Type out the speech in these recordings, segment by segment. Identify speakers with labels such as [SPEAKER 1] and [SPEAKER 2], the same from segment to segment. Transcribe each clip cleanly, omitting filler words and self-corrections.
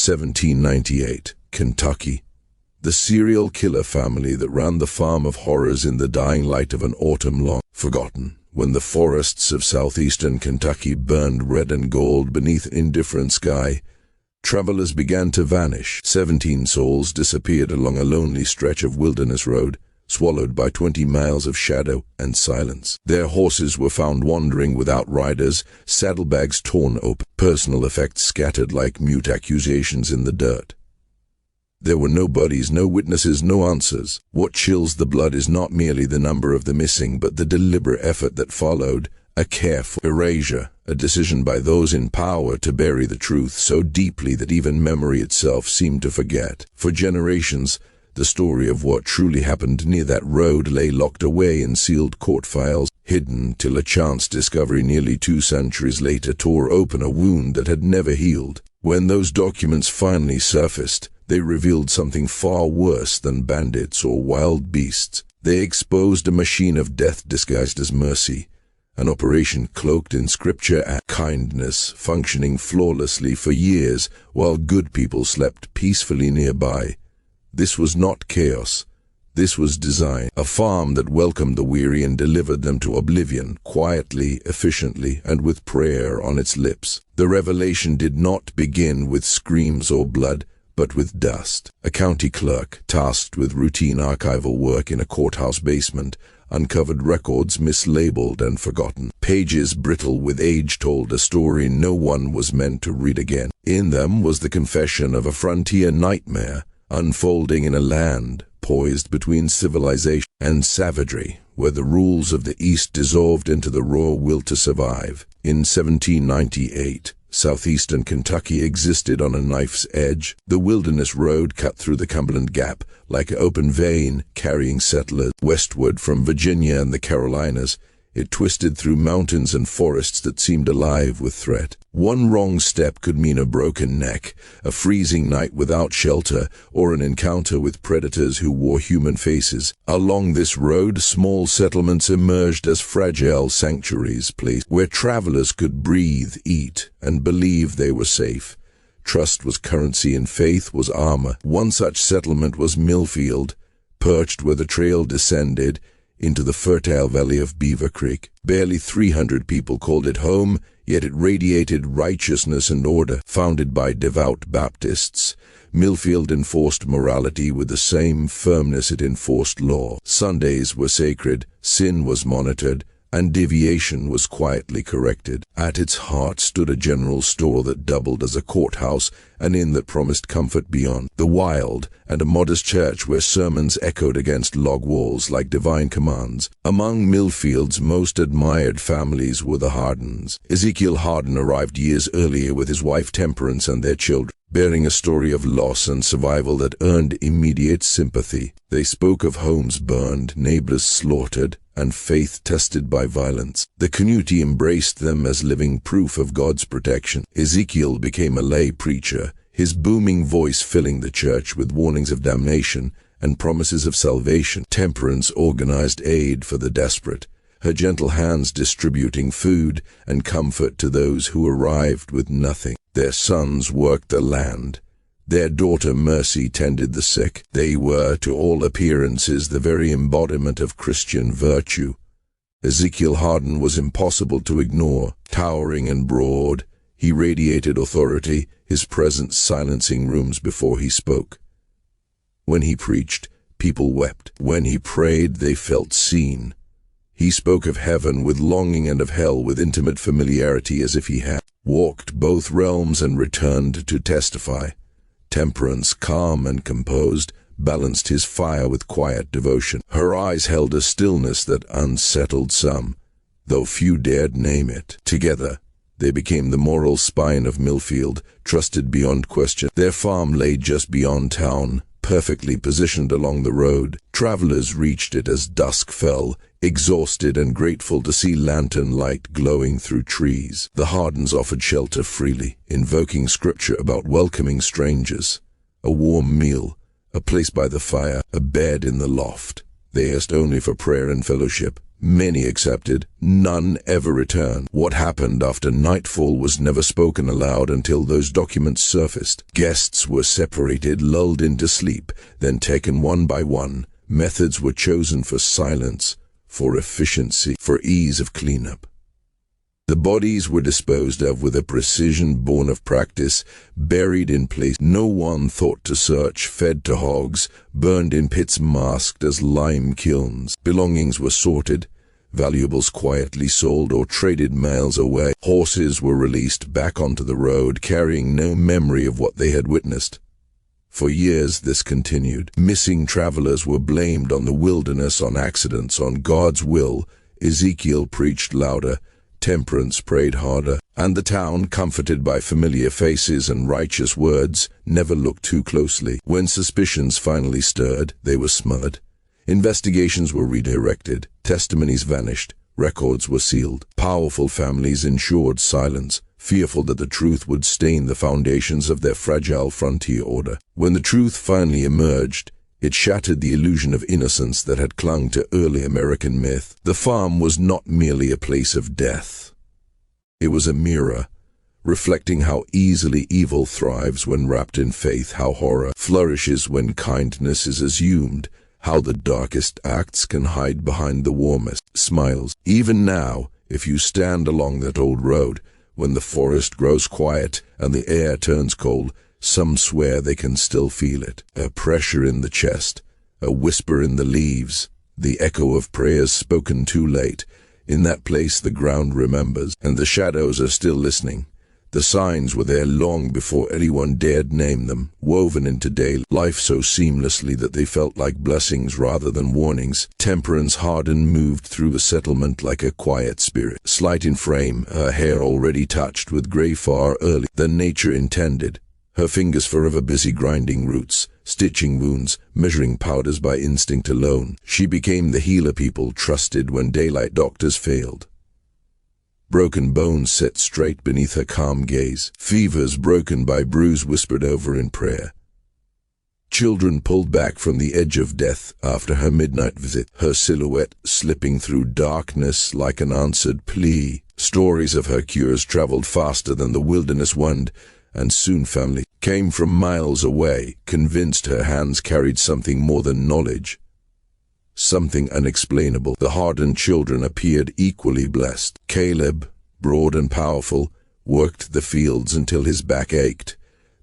[SPEAKER 1] 1798, Kentucky. The serial killer family that ran the farm of horrors in the dying light of an autumn long forgotten. When the forests of southeastern Kentucky burned red and gold beneath an indifferent sky, travelers began to vanish. 17 souls disappeared along a lonely stretch of wilderness road, swallowed by 20 miles of shadow and silence. Their horses were found wandering without riders, saddlebags torn open, personal effects scattered like mute accusations in the dirt. There were no bodies, no witnesses, no answers. What chills the blood is not merely the number of the missing, but the deliberate effort that followed, a careful erasure, a decision by those in power to bury the truth so deeply that even memory itself seemed to forget. For generations, the story of what truly happened near that road lay locked away in sealed court files, hidden till a chance discovery nearly 2 centuries later tore open a wound that had never healed. When those documents finally surfaced, they revealed something far worse than bandits or wild beasts. They exposed a machine of death disguised as mercy, an operation cloaked in scripture and kindness, functioning flawlessly for years while good people slept peacefully nearby. This was not chaos. This was design, a farm that welcomed the weary and delivered them to oblivion, quietly, efficiently, and with prayer on its lips. The revelation did not begin with screams or blood, but with dust. A county clerk, tasked with routine archival work in a courthouse basement, uncovered records mislabeled and forgotten. Pages brittle with age told a story no one was meant to read again. In them was the confession of a frontier nightmare, unfolding in a land poised between civilization and savagery, where the rules of the East dissolved into the raw will to survive. In 1798, southeastern Kentucky existed on a knife's edge. The wilderness road cut through the Cumberland Gap like an open vein, carrying settlers westward from Virginia and the Carolinas. It twisted through mountains and forests that seemed alive with threat. One wrong step could mean a broken neck, a freezing night without shelter, or an encounter with predators who wore human faces. Along this road, small settlements emerged as fragile sanctuaries, places where travelers could breathe, eat, and believe they were safe. Trust was currency and faith was armor. One such settlement was Millfield, perched where the trail descended into the fertile valley of Beaver Creek. Barely 300 people called it home, yet it radiated righteousness and order. Founded by devout Baptists, Millfield enforced morality with the same firmness it enforced law. Sundays were sacred, sin was monitored, and deviation was quietly corrected. At its heart stood a general store that doubled as a courthouse, an inn that promised comfort beyond the wild, and a modest church where sermons echoed against log walls like divine commands. Among Millfield's most admired families were the Hardens. Ezekiel Harden arrived years earlier with his wife Temperance and their children, bearing a story of loss and survival that earned immediate sympathy. They spoke of homes burned, neighbors slaughtered, and faith tested by violence. The community embraced them as living proof of God's protection. Ezekiel became a lay preacher, his booming voice filling the church with warnings of damnation and promises of salvation. Temperance organized aid for the desperate, her gentle hands distributing food and comfort to those who arrived with nothing. Their sons worked the land. Their daughter Mercy tended the sick. They were, to all appearances, the very embodiment of Christian virtue. Ezekiel Harden was impossible to ignore. Towering and broad, he radiated authority, his presence silencing rooms before he spoke. When he preached, people wept. When he prayed, they felt seen. He spoke of heaven with longing and of hell with intimate familiarity, as if he had walked both realms and returned to testify. Temperance, calm and composed, balanced his fire with quiet devotion. Her eyes held a stillness that unsettled some, though few dared name it. Together, they became the moral spine of Millfield, trusted beyond question. Their farm lay just beyond town, perfectly positioned along the road. Travelers reached it as dusk fell, exhausted and grateful to see lantern light glowing through trees. The Hardens offered shelter freely, invoking scripture about welcoming strangers. A warm meal, a place by the fire, a bed in the loft. They asked only for prayer and fellowship, Many accepted, none ever returned. What happened after nightfall was never spoken aloud until those documents surfaced. Guests were separated, lulled into sleep, then taken one by one. Methods were chosen for silence, for efficiency, for ease of cleanup. The bodies were disposed of with a precision born of practice, buried in place no one thought to search, fed to hogs, burned in pits masked as lime kilns. Belongings were sorted, valuables quietly sold or traded miles away. Horses were released back onto the road, carrying no memory of what they had witnessed. For years this continued. Missing travelers were blamed on the wilderness, on accidents, on God's will. Ezekiel preached louder, temperance prayed harder, and the town, comforted by familiar faces and righteous words, never looked too closely. When suspicions finally stirred, they were smothered. Investigations were redirected, testimonies vanished, records were sealed. Powerful families ensured silence, fearful that the truth would stain the foundations of their fragile frontier order. When the truth finally emerged, it shattered the illusion of innocence that had clung to early American myth. The farm was not merely a place of death. It was a mirror, reflecting how easily evil thrives when wrapped in faith, how horror flourishes when kindness is assumed, how the darkest acts can hide behind the warmest smiles. Even now, if you stand along that old road, when the forest grows quiet and the air turns cold, some swear they can still feel it. A pressure in the chest, a whisper in the leaves, the echo of prayers spoken too late. In that place the ground remembers, and the shadows are still listening. The signs were there long before anyone dared name them, woven into daily life so seamlessly that they felt like blessings rather than warnings. Temperance Harden moved through the settlement like a quiet spirit, slight in frame, her hair already touched with gray far early than nature intended. Her fingers forever busy grinding roots, stitching wounds, measuring powders by instinct alone. She became the healer people trusted when daylight doctors failed. Broken bones set straight beneath her calm gaze, fevers broken by bruise whispered over in prayer. Children pulled back from the edge of death after her midnight visit, her silhouette slipping through darkness like an answered plea. Stories of her cures traveled faster than the wilderness wind, and soon family came from miles away, convinced her hands carried something more than knowledge, something unexplainable. The hardened children appeared equally blessed. Caleb, broad and powerful, worked the fields until his back ached,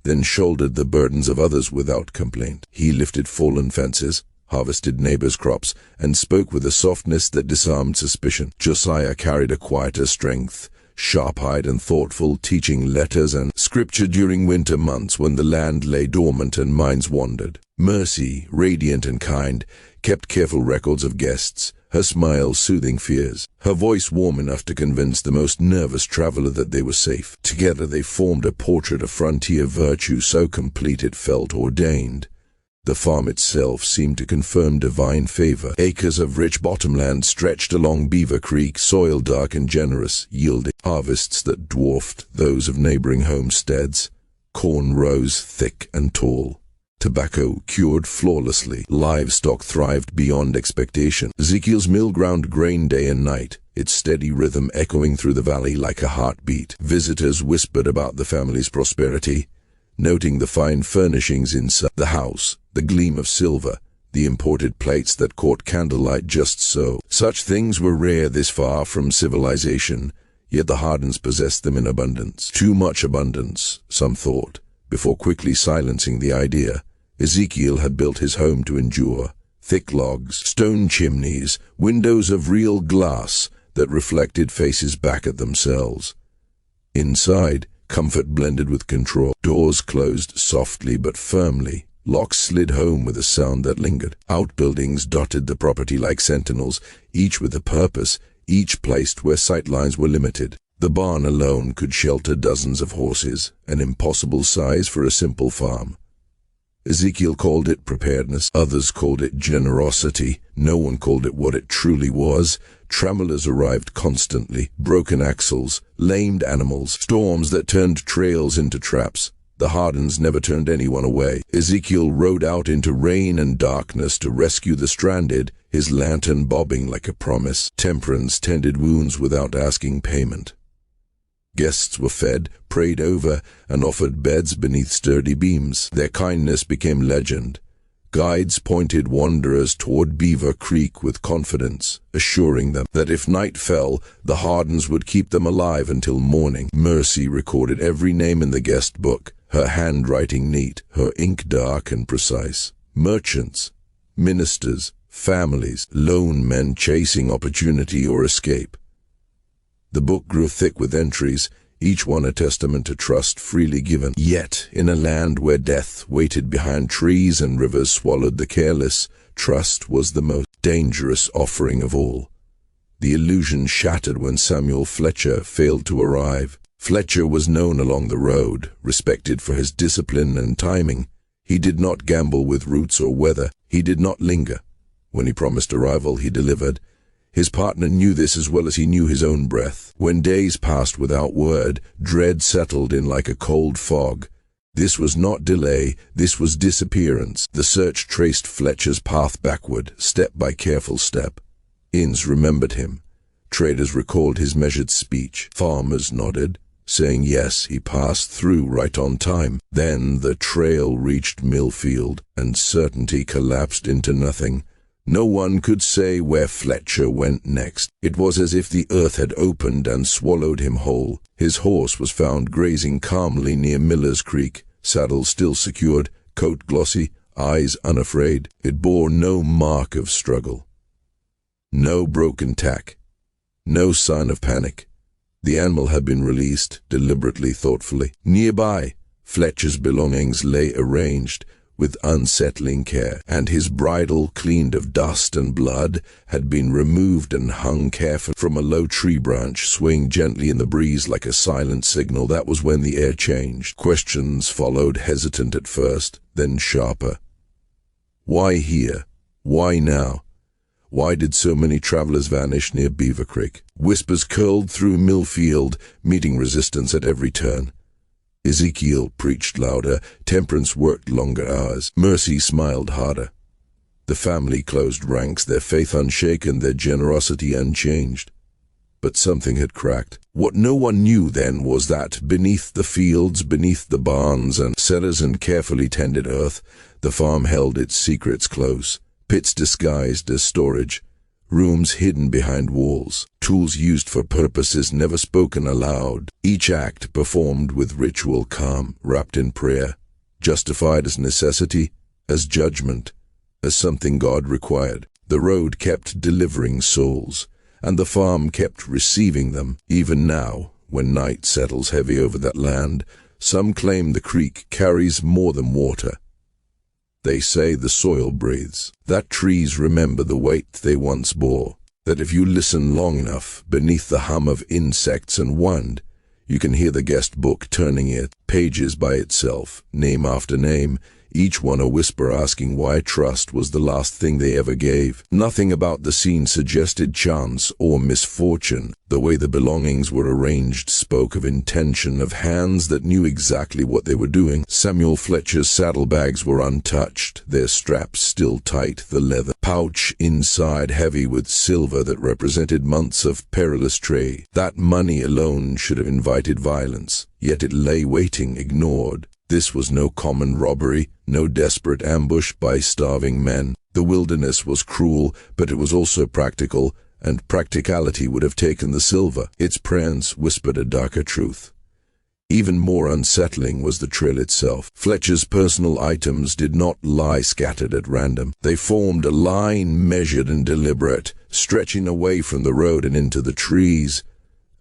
[SPEAKER 1] then shouldered the burdens of others without complaint. He lifted fallen fences, harvested neighbors' crops, and spoke with a softness that disarmed suspicion. Josiah carried a quieter strength, sharp-eyed and thoughtful, teaching letters and scripture during winter months when the land lay dormant and minds wandered. Mercy, radiant and kind, kept careful records of guests, her smile soothing fears, her voice warm enough to convince the most nervous traveler that they were safe. Together they formed a portrait of frontier virtue so complete it felt ordained. The farm itself seemed to confirm divine favor. Acres of rich bottomland stretched along Beaver Creek, soil dark and generous, yielding harvests that dwarfed those of neighboring homesteads. Corn rose thick and tall. Tobacco cured flawlessly. Livestock thrived beyond expectation. Ezekiel's mill ground grain day and night, its steady rhythm echoing through the valley like a heartbeat. Visitors whispered about the family's prosperity, noting the fine furnishings inside the house, the gleam of silver, the imported plates that caught candlelight just so. Such things were rare this far from civilization, yet the Hardens possessed them in abundance. Too much abundance, some thought, before quickly silencing the idea. Ezekiel had built his home to endure. Thick logs, stone chimneys, windows of real glass that reflected faces back at themselves. Inside, comfort blended with control. Doors closed softly but firmly. Locks slid home with a sound that lingered. Outbuildings dotted the property like sentinels, each with a purpose, each placed where sightlines were limited. The barn alone could shelter dozens of horses, an impossible size for a simple farm. Ezekiel called it preparedness, others called it generosity, no one called it what it truly was. Travelers arrived constantly, broken axles, lamed animals, storms that turned trails into traps. The Hardens never turned anyone away. Ezekiel rode out into rain and darkness to rescue the stranded, his lantern bobbing like a promise. Temperance tended wounds without asking payment. Guests were fed, prayed over, and offered beds beneath sturdy beams. Their kindness became legend. Guides pointed wanderers toward Beaver Creek with confidence, assuring them that if night fell, the Hardens would keep them alive until morning. Mercy recorded every name in the guest book, her handwriting neat, her ink dark and precise. Merchants, ministers, families, lone men chasing opportunity or escape. The book grew thick with entries, each one a testament to trust freely given. Yet, in a land where death waited behind trees and rivers swallowed the careless, trust was the most dangerous offering of all. The illusion shattered when Samuel Fletcher failed to arrive. Fletcher was known along the road, respected for his discipline and timing. He did not gamble with routes or weather. He did not linger. When he promised arrival, he delivered. His partner knew this as well as he knew his own breath. When days passed without word, dread settled in like a cold fog. This was not delay, this was disappearance. The search traced Fletcher's path backward, step by careful step. Inns remembered him. Traders recalled his measured speech. Farmers nodded, saying yes, he passed through right on time. Then the trail reached Millfield, and certainty collapsed into nothing. No one could say where Fletcher went next. It was as if the earth had opened and swallowed him whole. His horse was found grazing calmly near Miller's Creek, saddle still secured, coat glossy, eyes unafraid. It bore no mark of struggle. No broken tack. No sign of panic. The animal had been released, deliberately, thoughtfully. Nearby, Fletcher's belongings lay arranged, with unsettling care, and his bridle, cleaned of dust and blood, had been removed and hung carefully from a low tree branch, swaying gently in the breeze like a silent signal. That was when the air changed. Questions followed, hesitant at first, then sharper. Why here? Why now? Why did so many travelers vanish near Beaver Creek? Whispers curled through Millfield, meeting resistance at every turn. Ezekiel preached louder, Temperance worked longer hours, Mercy smiled harder. The family closed ranks, their faith unshaken, their generosity unchanged. But something had cracked. What no one knew then was that beneath the fields, beneath the barns and cellars and carefully tended earth, the farm held its secrets close, pits disguised as storage, rooms hidden behind walls, tools used for purposes never spoken aloud, each act performed with ritual calm, wrapped in prayer, justified as necessity, as judgment, as something God required. The road kept delivering souls, and the farm kept receiving them. Even now, when night settles heavy over that land, some claim the creek carries more than water. They say the soil breathes, that trees remember the weight they once bore, that if you listen long enough, beneath the hum of insects and wind, you can hear the guest book turning it, pages by itself, name after name, each one a whisper asking why trust was the last thing they ever gave. Nothing about the scene suggested chance or misfortune. The way the belongings were arranged spoke of intention, of hands that knew exactly what they were doing. Samuel Fletcher's saddlebags were untouched, their straps still tight, the leather pouch inside heavy with silver that represented months of perilous trade. That money alone should have invited violence, yet it lay waiting, ignored. This was no common robbery, no desperate ambush by starving men. The wilderness was cruel, but it was also practical, and practicality would have taken the silver. Its presence whispered a darker truth. Even more unsettling was the trail itself. Fletcher's personal items did not lie scattered at random. They formed a line measured and deliberate, stretching away from the road and into the trees.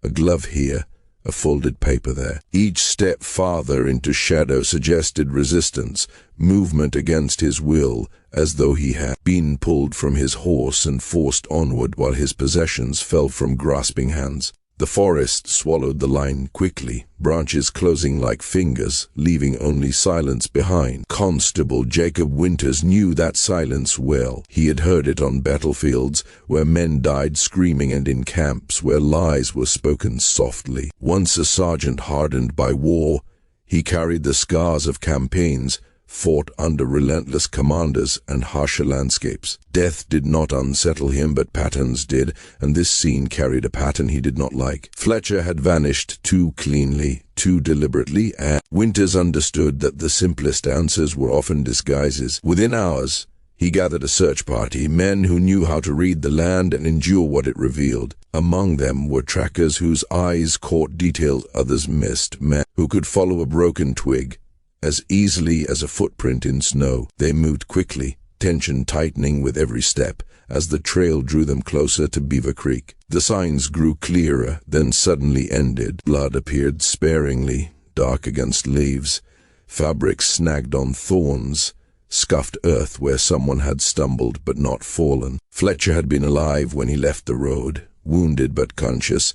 [SPEAKER 1] A glove here, a folded paper there. Each step farther into shadow suggested resistance, movement against his will, as though he had been pulled from his horse and forced onward while his possessions fell from grasping hands. The forest swallowed the line quickly, branches closing like fingers, leaving only silence behind. Constable Jacob Winters knew that silence well. He had heard it on battlefields, where men died screaming, and in camps where lies were spoken softly. Once a sergeant hardened by war, he carried the scars of campaigns, fought under relentless commanders and harsher landscapes. Death did not unsettle him, but patterns did, and this scene carried a pattern he did not like. Fletcher had vanished too cleanly, too deliberately, and Winters understood that the simplest answers were often disguises. Within hours, he gathered a search party, men who knew how to read the land and endure what it revealed. Among them were trackers whose eyes caught details others missed, men who could follow a broken twig as easily as a footprint in snow. They moved quickly, tension tightening with every step, as the trail drew them closer to Beaver Creek. The signs grew clearer, then suddenly ended. Blood appeared sparingly, dark against leaves, fabric snagged on thorns, scuffed earth where someone had stumbled but not fallen. Fletcher had been alive when he left the road, wounded but conscious,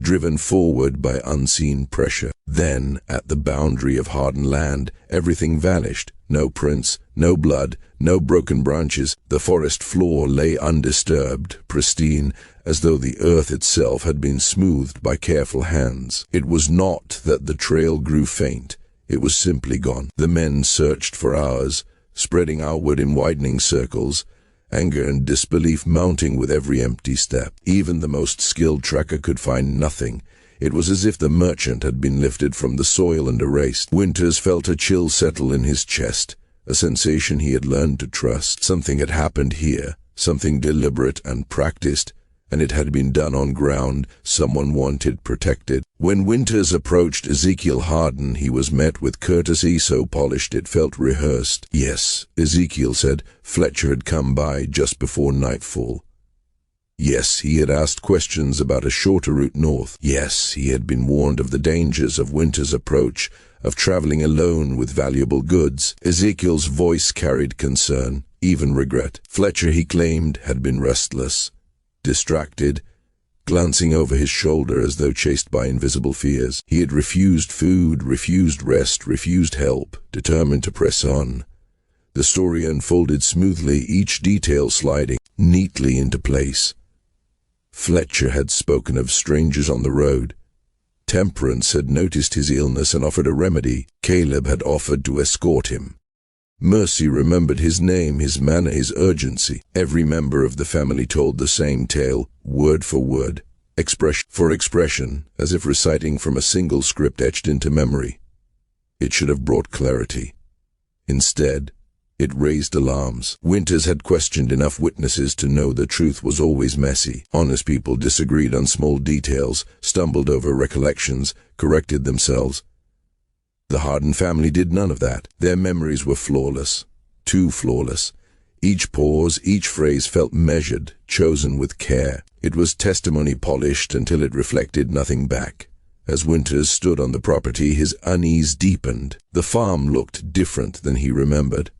[SPEAKER 1] driven forward by unseen pressure. Then, at the boundary of hardened land, everything vanished. No prints, no blood, no broken branches. The forest floor lay undisturbed, pristine, as though the earth itself had been smoothed by careful hands. It was not that the trail grew faint. It was simply gone. The men searched for hours, spreading outward in widening circles, anger and disbelief mounting with every empty step. Even the most skilled tracker could find nothing. It was as if the merchant had been lifted from the soil and erased. Winters felt a chill settle in his chest, a sensation he had learned to trust. Something had happened here, something deliberate and practiced, and it had been done on ground someone wanted protected. When Winters approached Ezekiel Harden, he was met with courtesy so polished it felt rehearsed. Yes, Ezekiel said, Fletcher had come by just before nightfall. Yes, he had asked questions about a shorter route north. Yes, he had been warned of the dangers of Winters' approach, of traveling alone with valuable goods. Ezekiel's voice carried concern, even regret. Fletcher, he claimed, had been restless, distracted, glancing over his shoulder as though chased by invisible fears. He had refused food, refused rest, refused help, determined to press on. The story unfolded smoothly, each detail sliding neatly into place. Fletcher had spoken of strangers on the road. Temperance had noticed his illness and offered a remedy. Caleb had offered to escort him. Mercy remembered his name, his manner, his urgency. Every member of the family told the same tale, word for word, expression for expression, as if reciting from a single script etched into memory. It should have brought clarity. Instead, it raised alarms. Winters had questioned enough witnesses to know the truth was always messy. Honest people disagreed on small details, stumbled over recollections, corrected themselves. The Harden family did none of that. Their memories were flawless, too flawless. Each pause, each phrase felt measured, chosen with care. It was testimony polished until it reflected nothing back. As Winters stood on the property, his unease deepened. The farm looked different than he remembered.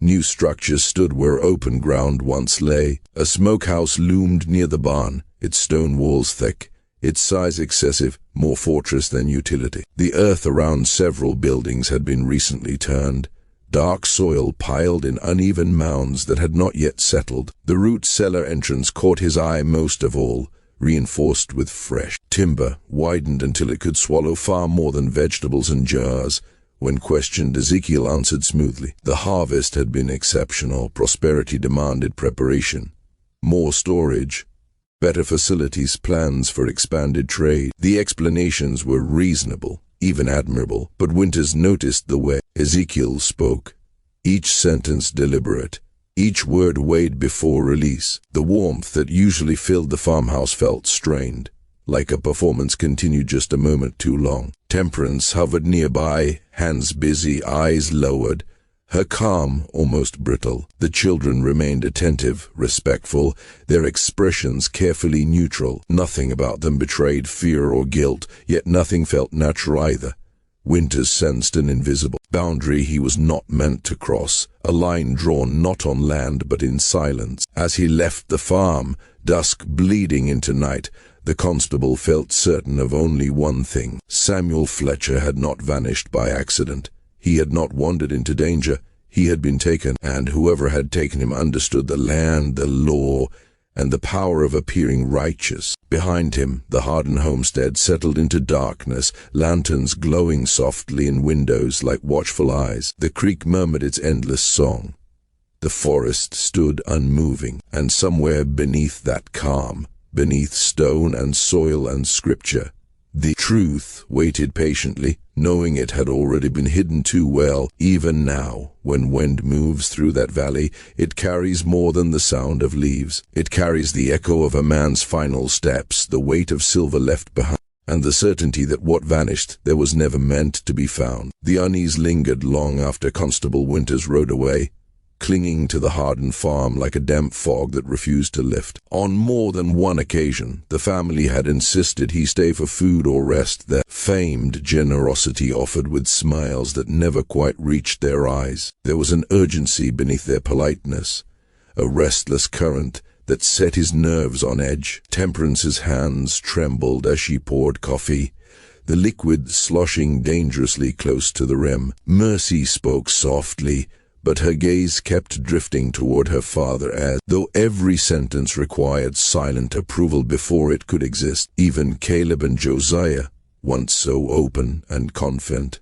[SPEAKER 1] New structures stood where open ground once lay. A smokehouse loomed near the barn, its stone walls thick, its size excessive, more fortress than utility. The earth around several buildings had been recently turned. Dark soil piled in uneven mounds that had not yet settled. The root cellar entrance caught his eye most of all, reinforced with fresh timber, widened until it could swallow far more than vegetables and jars. When questioned, Ezekiel answered smoothly. The harvest had been exceptional. Prosperity demanded preparation. More storage, better facilities, plans for expanded trade. The explanations were reasonable, even admirable, but Winters noticed the way Ezekiel spoke. Each sentence deliberate, each word weighed before release. The warmth that usually filled the farmhouse felt strained, like a performance continued just a moment too long. Temperance hovered nearby, hands busy, eyes lowered, her calm almost brittle. The children remained attentive, respectful, their expressions carefully neutral. Nothing about them betrayed fear or guilt, yet nothing felt natural either. Winters sensed an invisible boundary he was not meant to cross, a line drawn not on land but in silence. As he left the farm, dusk bleeding into night, the constable felt certain of only one thing. Samuel Fletcher had not vanished by accident. He had not wandered into danger. He had been taken, and whoever had taken him understood the land, the law, and the power of appearing righteous. Behind him, the Harden homestead settled into darkness, lanterns glowing softly in windows like watchful eyes. The creek murmured its endless song. The forest stood unmoving, and somewhere beneath that calm, beneath stone and soil and scripture, the truth waited patiently, knowing it had already been hidden too well. Even now, when wind moves through that valley, it carries more than the sound of leaves. It carries the echo of a man's final steps, the weight of silver left behind, and the certainty that what vanished there was never meant to be found. The unease lingered long after Constable Winters rode away, clinging to the Harden farm like a damp fog that refused to lift. On more than one occasion, the family had insisted he stay for food or rest. Their famed generosity offered with smiles that never quite reached their eyes. There was an urgency beneath their politeness, a restless current that set his nerves on edge. Temperance's hands trembled as she poured coffee, the liquid sloshing dangerously close to the rim. Mercy spoke softly, but her gaze kept drifting toward her father as though every sentence required silent approval before it could exist. Even Caleb and Josiah, once so open and confident,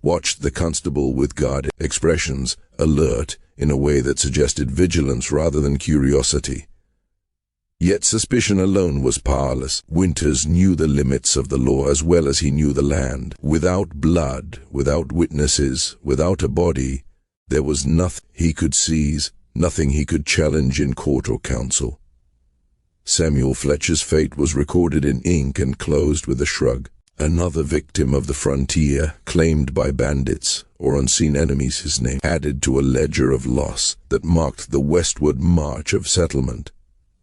[SPEAKER 1] watched the constable with guarded expressions, alert in a way that suggested vigilance rather than curiosity. Yet suspicion alone was powerless. Winters knew the limits of the law as well as he knew the land. Without blood, without witnesses, without a body, there was nothing he could seize, nothing he could challenge in court or council. Samuel Fletcher's fate was recorded in ink and closed with a shrug. Another victim of the frontier, claimed by bandits or unseen enemies, his name added to a ledger of loss that marked the westward march of settlement.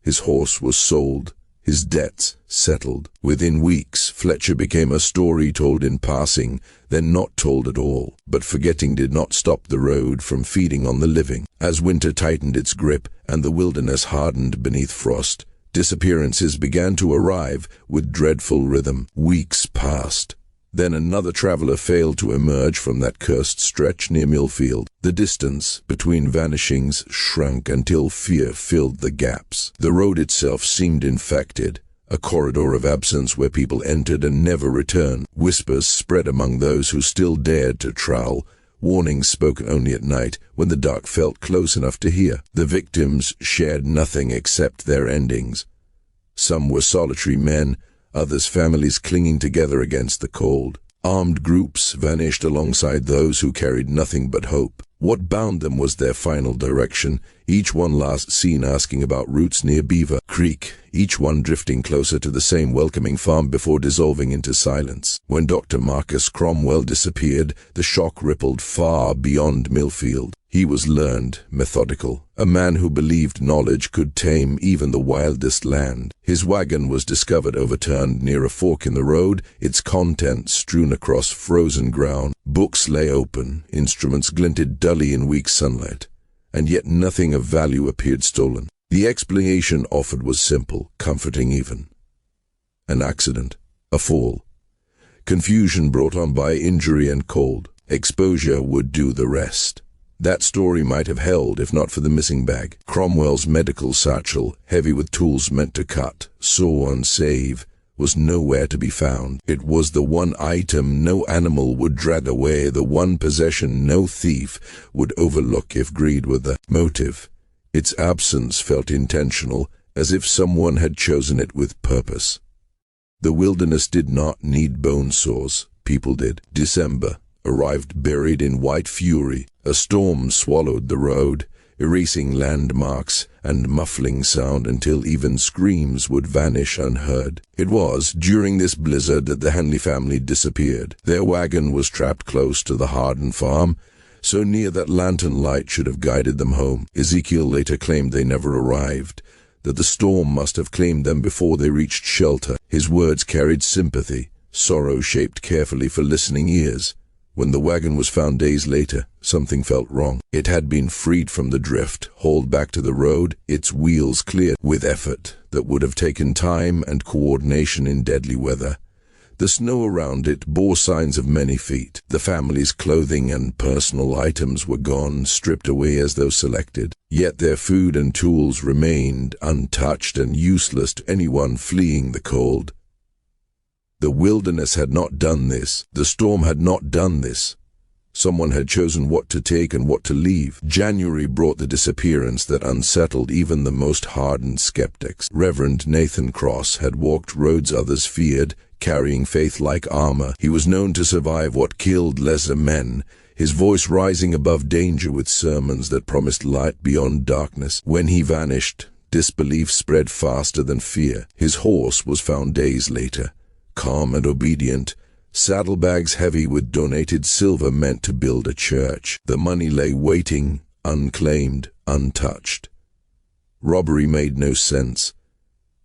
[SPEAKER 1] His horse was sold, his debts settled. Within weeks, Fletcher became a story told in passing, then not told at all. But forgetting did not stop the road from feeding on the living. As winter tightened its grip and the wilderness hardened beneath frost, disappearances began to arrive with dreadful rhythm. Weeks passed. Then another traveler failed to emerge from that cursed stretch near Millfield. The distance between vanishings shrank until fear filled the gaps. The road itself seemed infected, a corridor of absence where people entered and never returned. Whispers spread among those who still dared to trowel, warnings spoken only at night when the dark felt close enough to hear. The victims shared nothing except their endings. Some were solitary men, others families clinging together against the cold. Armed groups vanished alongside those who carried nothing but hope. What bound them was their final direction, each one last seen asking about routes near Beaver Creek, each one drifting closer to the same welcoming farm before dissolving into silence. When Dr. Marcus Cromwell disappeared, the shock rippled far beyond Millfield. He was learned, methodical, a man who believed knowledge could tame even the wildest land. His wagon was discovered overturned near a fork in the road, its contents strewn across frozen ground. Books lay open, instruments glinted dully in weak sunlight, and yet nothing of value appeared stolen. The explanation offered was simple, comforting even. An accident, a fall, confusion brought on by injury and cold. Exposure would do the rest. That story might have held if not for the missing bag. Cromwell's medical satchel, heavy with tools meant to cut, saw and save, was nowhere to be found. It was the one item no animal would drag away, the one possession no thief would overlook if greed were the motive. Its absence felt intentional, as if someone had chosen it with purpose. The wilderness did not need bone saws, people did. December arrived buried in white fury. A storm swallowed the road, erasing landmarks and muffling sound until even screams would vanish unheard. It was during this blizzard that the Henley family disappeared. Their wagon was trapped close to the Harden farm, so near that lantern light should have guided them home. Ezekiel later claimed they never arrived, that the storm must have claimed them before they reached shelter. His words carried sympathy, sorrow shaped carefully for listening ears. When the wagon was found days later, something felt wrong. It had been freed from the drift, hauled back to the road, its wheels cleared with effort that would have taken time and coordination in deadly weather. The snow around it bore signs of many feet. The family's clothing and personal items were gone, stripped away as though selected. Yet their food and tools remained untouched and useless to anyone fleeing the cold. The wilderness had not done this. The storm had not done this. Someone had chosen what to take and what to leave. January brought the disappearance that unsettled even the most hardened skeptics. Reverend Nathan Cross had walked roads others feared, carrying faith like armor. He was known to survive what killed lesser men, his voice rising above danger with sermons that promised light beyond darkness. When he vanished, disbelief spread faster than fear. His horse was found days later, calm and obedient, saddlebags heavy with donated silver meant to build a church. The money lay waiting, unclaimed, untouched. Robbery made no sense.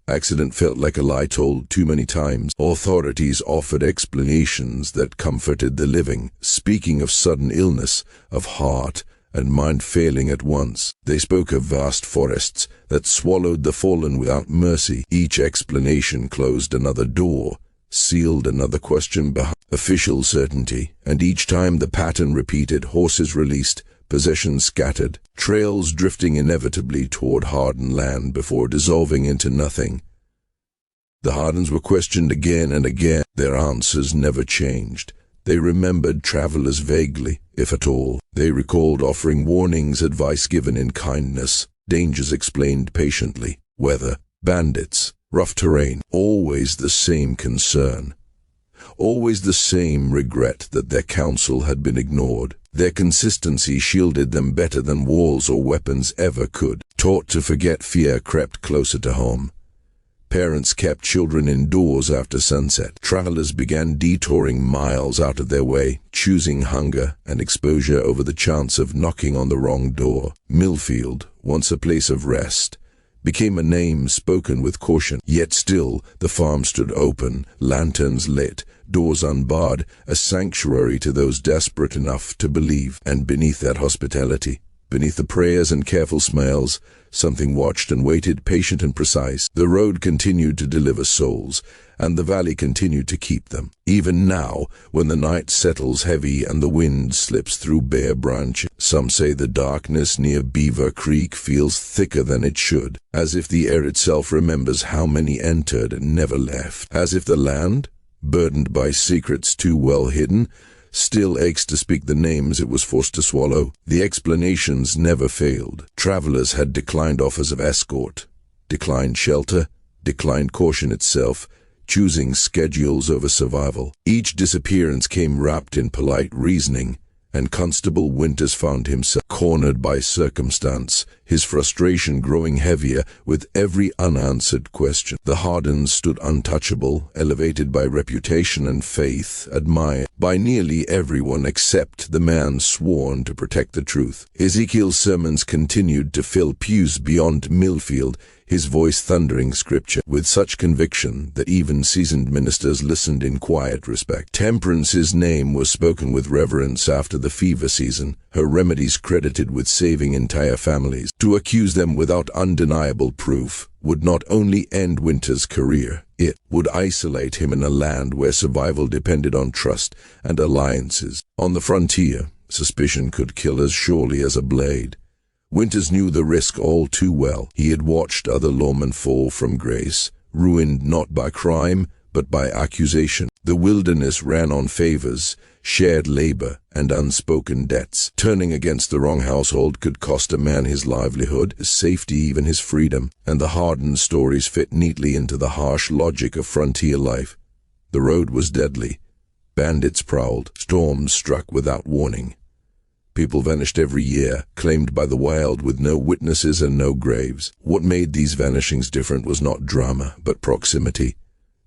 [SPEAKER 1] Accident felt like a lie told too many times. Authorities offered explanations that comforted the living, speaking of sudden illness, of heart and mind failing at once. They spoke of vast forests that swallowed the fallen without mercy. Each explanation closed another door, sealed another question behind official certainty, and each time the pattern repeated: horses released, possessions scattered, trails drifting inevitably toward hardened land before dissolving into nothing. The Hardens were questioned again and again. Their answers never changed. They remembered travelers vaguely, if at all. They recalled offering warnings, advice given in kindness, dangers explained patiently, weather, bandits, rough terrain. Always the same concern. Always the same regret that their counsel had been ignored. Their consistency shielded them better than walls or weapons ever could. Taught to forget, fear crept closer to home. Parents kept children indoors after sunset. Travelers began detouring miles out of their way, choosing hunger and exposure over the chance of knocking on the wrong door. Millfield, once a place of rest, became a name spoken with caution. Yet still, the farm stood open, lanterns lit, doors unbarred, a sanctuary to those desperate enough to believe. And beneath that hospitality, beneath the prayers and careful smiles, something watched and waited, patient and precise. The road continued to deliver souls, and the valley continued to keep them. Even now, when the night settles heavy and the wind slips through bare branches, some say the darkness near Beaver Creek feels thicker than it should, as if the air itself remembers how many entered and never left, as if the land, burdened by secrets too well hidden, still aches to speak the names it was forced to swallow. The explanations never failed. Travelers had declined offers of escort, declined shelter, declined caution itself, choosing schedules over survival. Each disappearance came wrapped in polite reasoning, and Constable Winters found himself cornered by circumstance, his frustration growing heavier with every unanswered question. The Hardens stood untouchable, elevated by reputation and faith, admired by nearly everyone except the man sworn to protect the truth. Ezekiel's sermons continued to fill pews beyond Millfield, his voice thundering scripture with such conviction that even seasoned ministers listened in quiet respect. Temperance's name was spoken with reverence after the fever season, her remedies credited with saving entire families. To accuse them without undeniable proof would not only end Winter's career, it would isolate him in a land where survival depended on trust and alliances. On the frontier, suspicion could kill as surely as a blade. Winters knew the risk all too well. He had watched other lawmen fall from grace, ruined not by crime, but by accusation. The wilderness ran on favors, shared labor, and unspoken debts. Turning against the wrong household could cost a man his livelihood, his safety, even his freedom. And the Harden stories fit neatly into the harsh logic of frontier life. The road was deadly. Bandits prowled. Storms struck without warning. People vanished every year, claimed by the wild with no witnesses and no graves. What made these vanishings different was not drama, but proximity.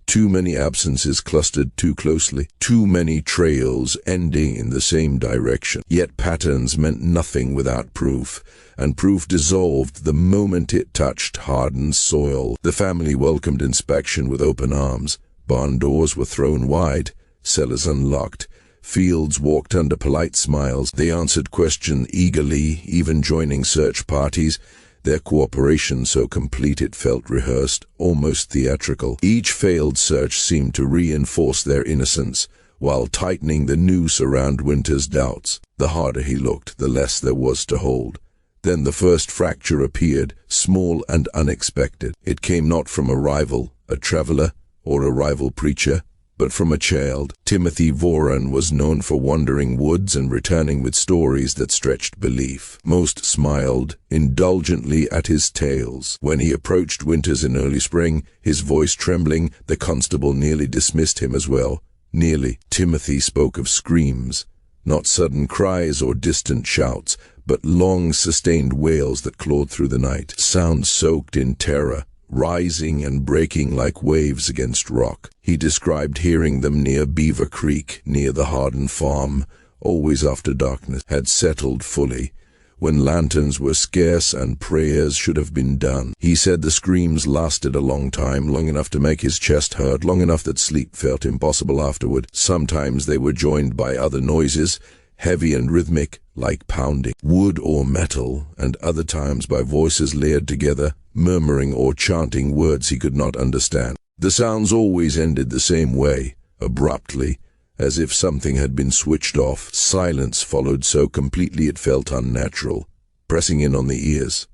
[SPEAKER 1] Too many absences clustered too closely, too many trails ending in the same direction. Yet patterns meant nothing without proof, and proof dissolved the moment it touched hardened soil. The family welcomed inspection with open arms. Barn doors were thrown wide, cellars unlocked. Fields walked under polite smiles. They answered questions eagerly, even joining search parties. their cooperation so complete it felt rehearsed, almost theatrical. Each failed search seemed to reinforce their innocence, while tightening the noose around Winter's doubts. The harder he looked, the less there was to hold. Then the first fracture appeared, small and unexpected. It came not from a rival, a traveler, or a rival preacher, but from a child. Timothy Voran was known for wandering woods and returning with stories that stretched belief. Most smiled indulgently at his tales. When he approached Winters in early spring, his voice trembling, the constable nearly dismissed him as well. Nearly. Timothy spoke of screams, not sudden cries or distant shouts, but long sustained wails that clawed through the night, sounds soaked in terror, rising and breaking like waves against rock. He described hearing them near Beaver Creek, near the Harden farm, always after darkness had settled fully, when lanterns were scarce and prayers should have been done. He said the screams lasted a long time, long enough to make his chest hurt, long enough that sleep felt impossible afterward. Sometimes they were joined by other noises, heavy and rhythmic, like pounding wood or metal, and other times by voices layered together, murmuring or chanting words he could not understand. The sounds always ended the same way, abruptly, as if something had been switched off. Silence followed so completely it felt unnatural, pressing in on the ears.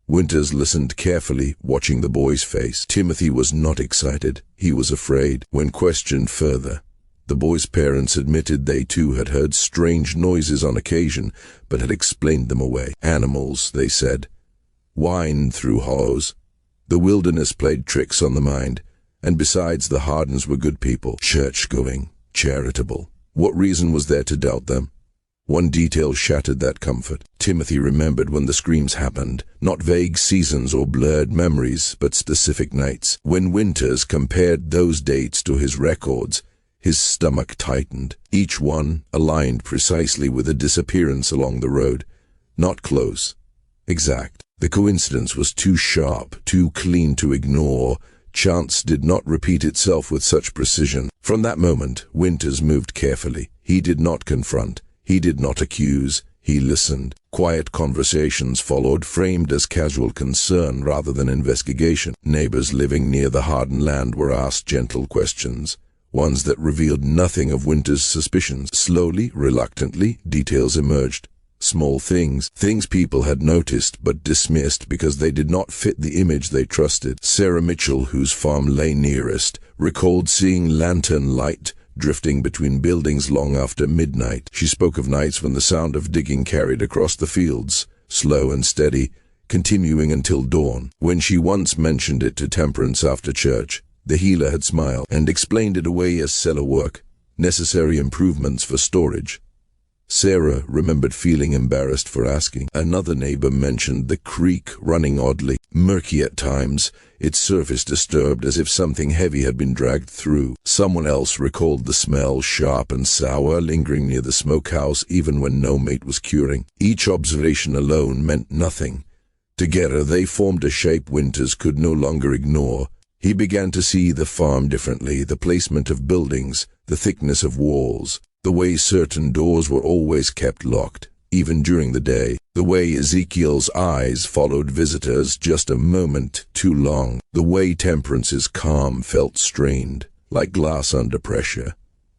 [SPEAKER 1] Winters listened carefully, watching the boy's face. Timothy was not excited. He was afraid. When questioned further, the boy's parents admitted they too had heard strange noises on occasion, but had explained them away. Animals, they said, whined through hollows. The wilderness played tricks on the mind, and besides, the Hardens were good people, church-going, charitable. What reason was there to doubt them? One detail shattered that comfort. Timothy remembered when the screams happened, not vague seasons or blurred memories, but specific nights. When Winters compared those dates to his records, his stomach tightened, each one aligned precisely with a disappearance along the road. Not close, exact. The coincidence was too sharp, too clean to ignore. Chance did not repeat itself with such precision. From that moment, Winters moved carefully. He did not confront. He did not accuse. He listened. Quiet conversations followed, framed as casual concern rather than investigation. Neighbors living near the Harden land were asked gentle questions, ones that revealed nothing of Winters' suspicions. Slowly, reluctantly, details emerged. Small things people had noticed but dismissed because they did not fit the image they trusted. Sarah Mitchell, whose farm lay nearest, recalled seeing lantern light drifting between buildings long after midnight. She spoke of nights when the sound of digging carried across the fields, slow and steady, continuing until dawn. When she once mentioned it to Temperance after church, the healer had smiled and explained it away as cellar work, necessary improvements for storage. Sarah remembered feeling embarrassed for asking. Another neighbor mentioned the creek running oddly, murky at times, its surface disturbed as if something heavy had been dragged through. Someone else recalled the smell, sharp and sour, lingering near the smokehouse even when no mate was curing. Each observation alone meant nothing. Together they formed a shape Winters could no longer ignore. He began to see the farm differently, the placement of buildings, the thickness of walls, the way certain doors were always kept locked, even during the day, the way Ezekiel's eyes followed visitors just a moment too long, the way Temperance's calm felt strained, like glass under pressure.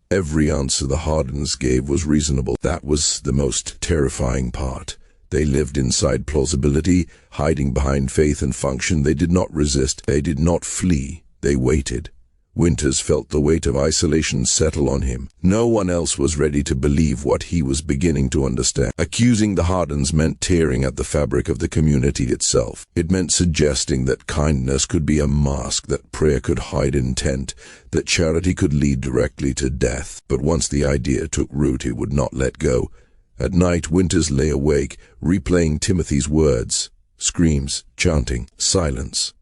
[SPEAKER 1] Every answer the Hardens gave was reasonable. That was the most terrifying part. They lived inside plausibility, hiding behind faith and function. They did not resist. They did not flee. They waited. Winters felt the weight of isolation settle on him. No one else was ready to believe what he was beginning to understand. Accusing the Hardens meant tearing at the fabric of the community itself. It meant suggesting that kindness could be a mask, that prayer could hide intent, that charity could lead directly to death. But once the idea took root, he would not let go. At night, Winters lay awake, replaying Timothy's words, screams, chanting, silence.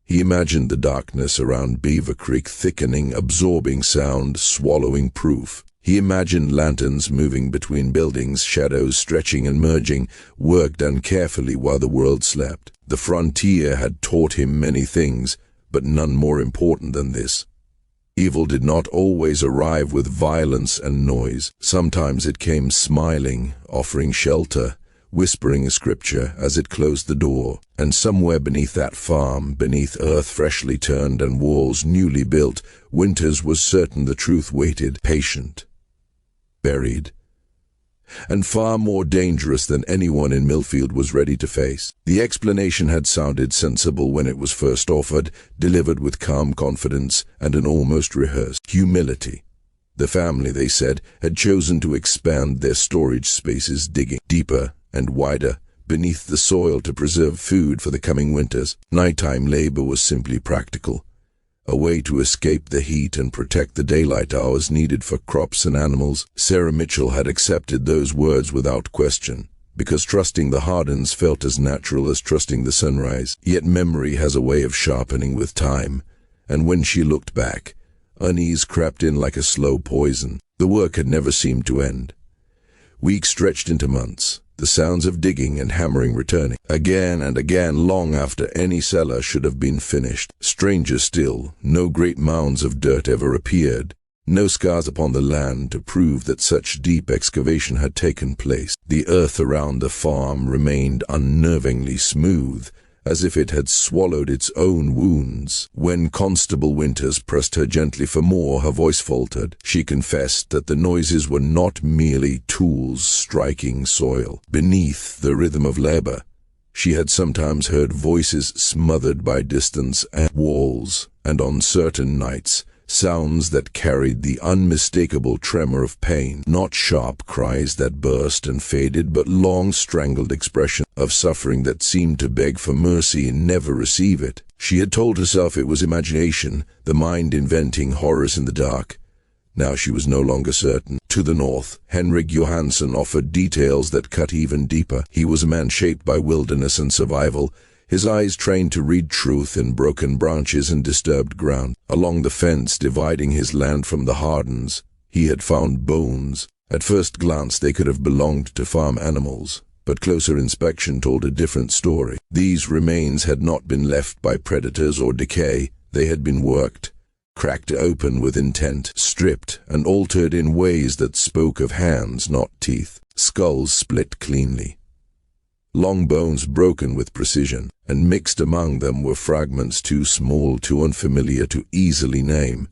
[SPEAKER 1] He imagined the darkness around Beaver Creek thickening, absorbing sound, swallowing proof. He imagined lanterns moving between buildings, shadows stretching and merging, work done carefully while the world slept. The frontier had taught him many things, but none more important than this. Evil did not always arrive with violence and noise. Sometimes it came smiling, offering shelter, whispering scripture as it closed the door. And somewhere beneath that farm, beneath earth freshly turned and walls newly built, Winters was certain the truth waited, patient, buried, and far more dangerous than anyone in Millfield was ready to face. The explanation had sounded sensible when it was first offered, delivered with calm confidence and an almost rehearsed humility. The family, they said, had chosen to expand their storage spaces, digging deeper and wider beneath the soil to preserve food for the coming winters. Nighttime labor was simply practical, a way to escape the heat and protect the daylight hours needed for crops and animals. Sarah Mitchell had accepted those words without question, because trusting the Hardens felt as natural as trusting the sunrise. Yet memory has a way of sharpening with time, and when she looked back, unease crept in like a slow poison. The work had never seemed to end. Weeks stretched into months, the sounds of digging and hammering returning, again and again, long after any cellar should have been finished. Stranger still, no great mounds of dirt ever appeared, no scars upon the land to prove that such deep excavation had taken place. The earth around the farm remained unnervingly smooth, as if it had swallowed its own wounds. When Constable Winters pressed her gently for more, her voice faltered. She confessed that the noises were not merely tools striking soil. Beneath the rhythm of labor, she had sometimes heard voices smothered by distance and walls, and on certain nights, sounds that carried the unmistakable tremor of pain, not sharp cries that burst and faded, but long strangled expression of suffering that seemed to beg for mercy and never receive it. She had told herself it was imagination, the mind inventing horrors in the dark. Now she was no longer certain. To the north, Henrik Johansson offered details that cut even deeper. He was a man shaped by wilderness and survival, his eyes trained to read truth in broken branches and disturbed ground. Along the fence dividing his land from the Hardens, he had found bones. At first glance they could have belonged to farm animals, but closer inspection told a different story. These remains had not been left by predators or decay. They had been worked, cracked open with intent, stripped and altered in ways that spoke of hands, not teeth. Skulls split cleanly, long bones broken with precision, and mixed among them were fragments too small, too unfamiliar to easily name.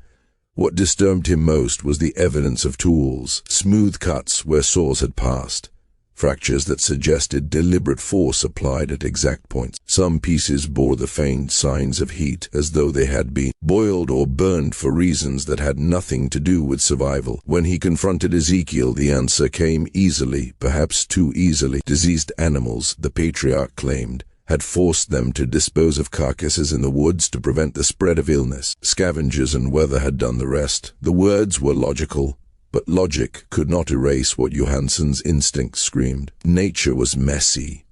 [SPEAKER 1] What disturbed him most was the evidence of tools, smooth cuts where saws had passed, fractures that suggested deliberate force applied at exact points. Some pieces bore the faint signs of heat, as though they had been boiled or burned for reasons that had nothing to do with survival. When he confronted Ezekiel, the answer came easily, perhaps too easily. Diseased animals, the patriarch claimed, had forced them to dispose of carcasses in the woods to prevent the spread of illness. Scavengers and weather had done the rest. The words were logical, but logic could not erase what Johansson's instinct screamed. Nature was messy.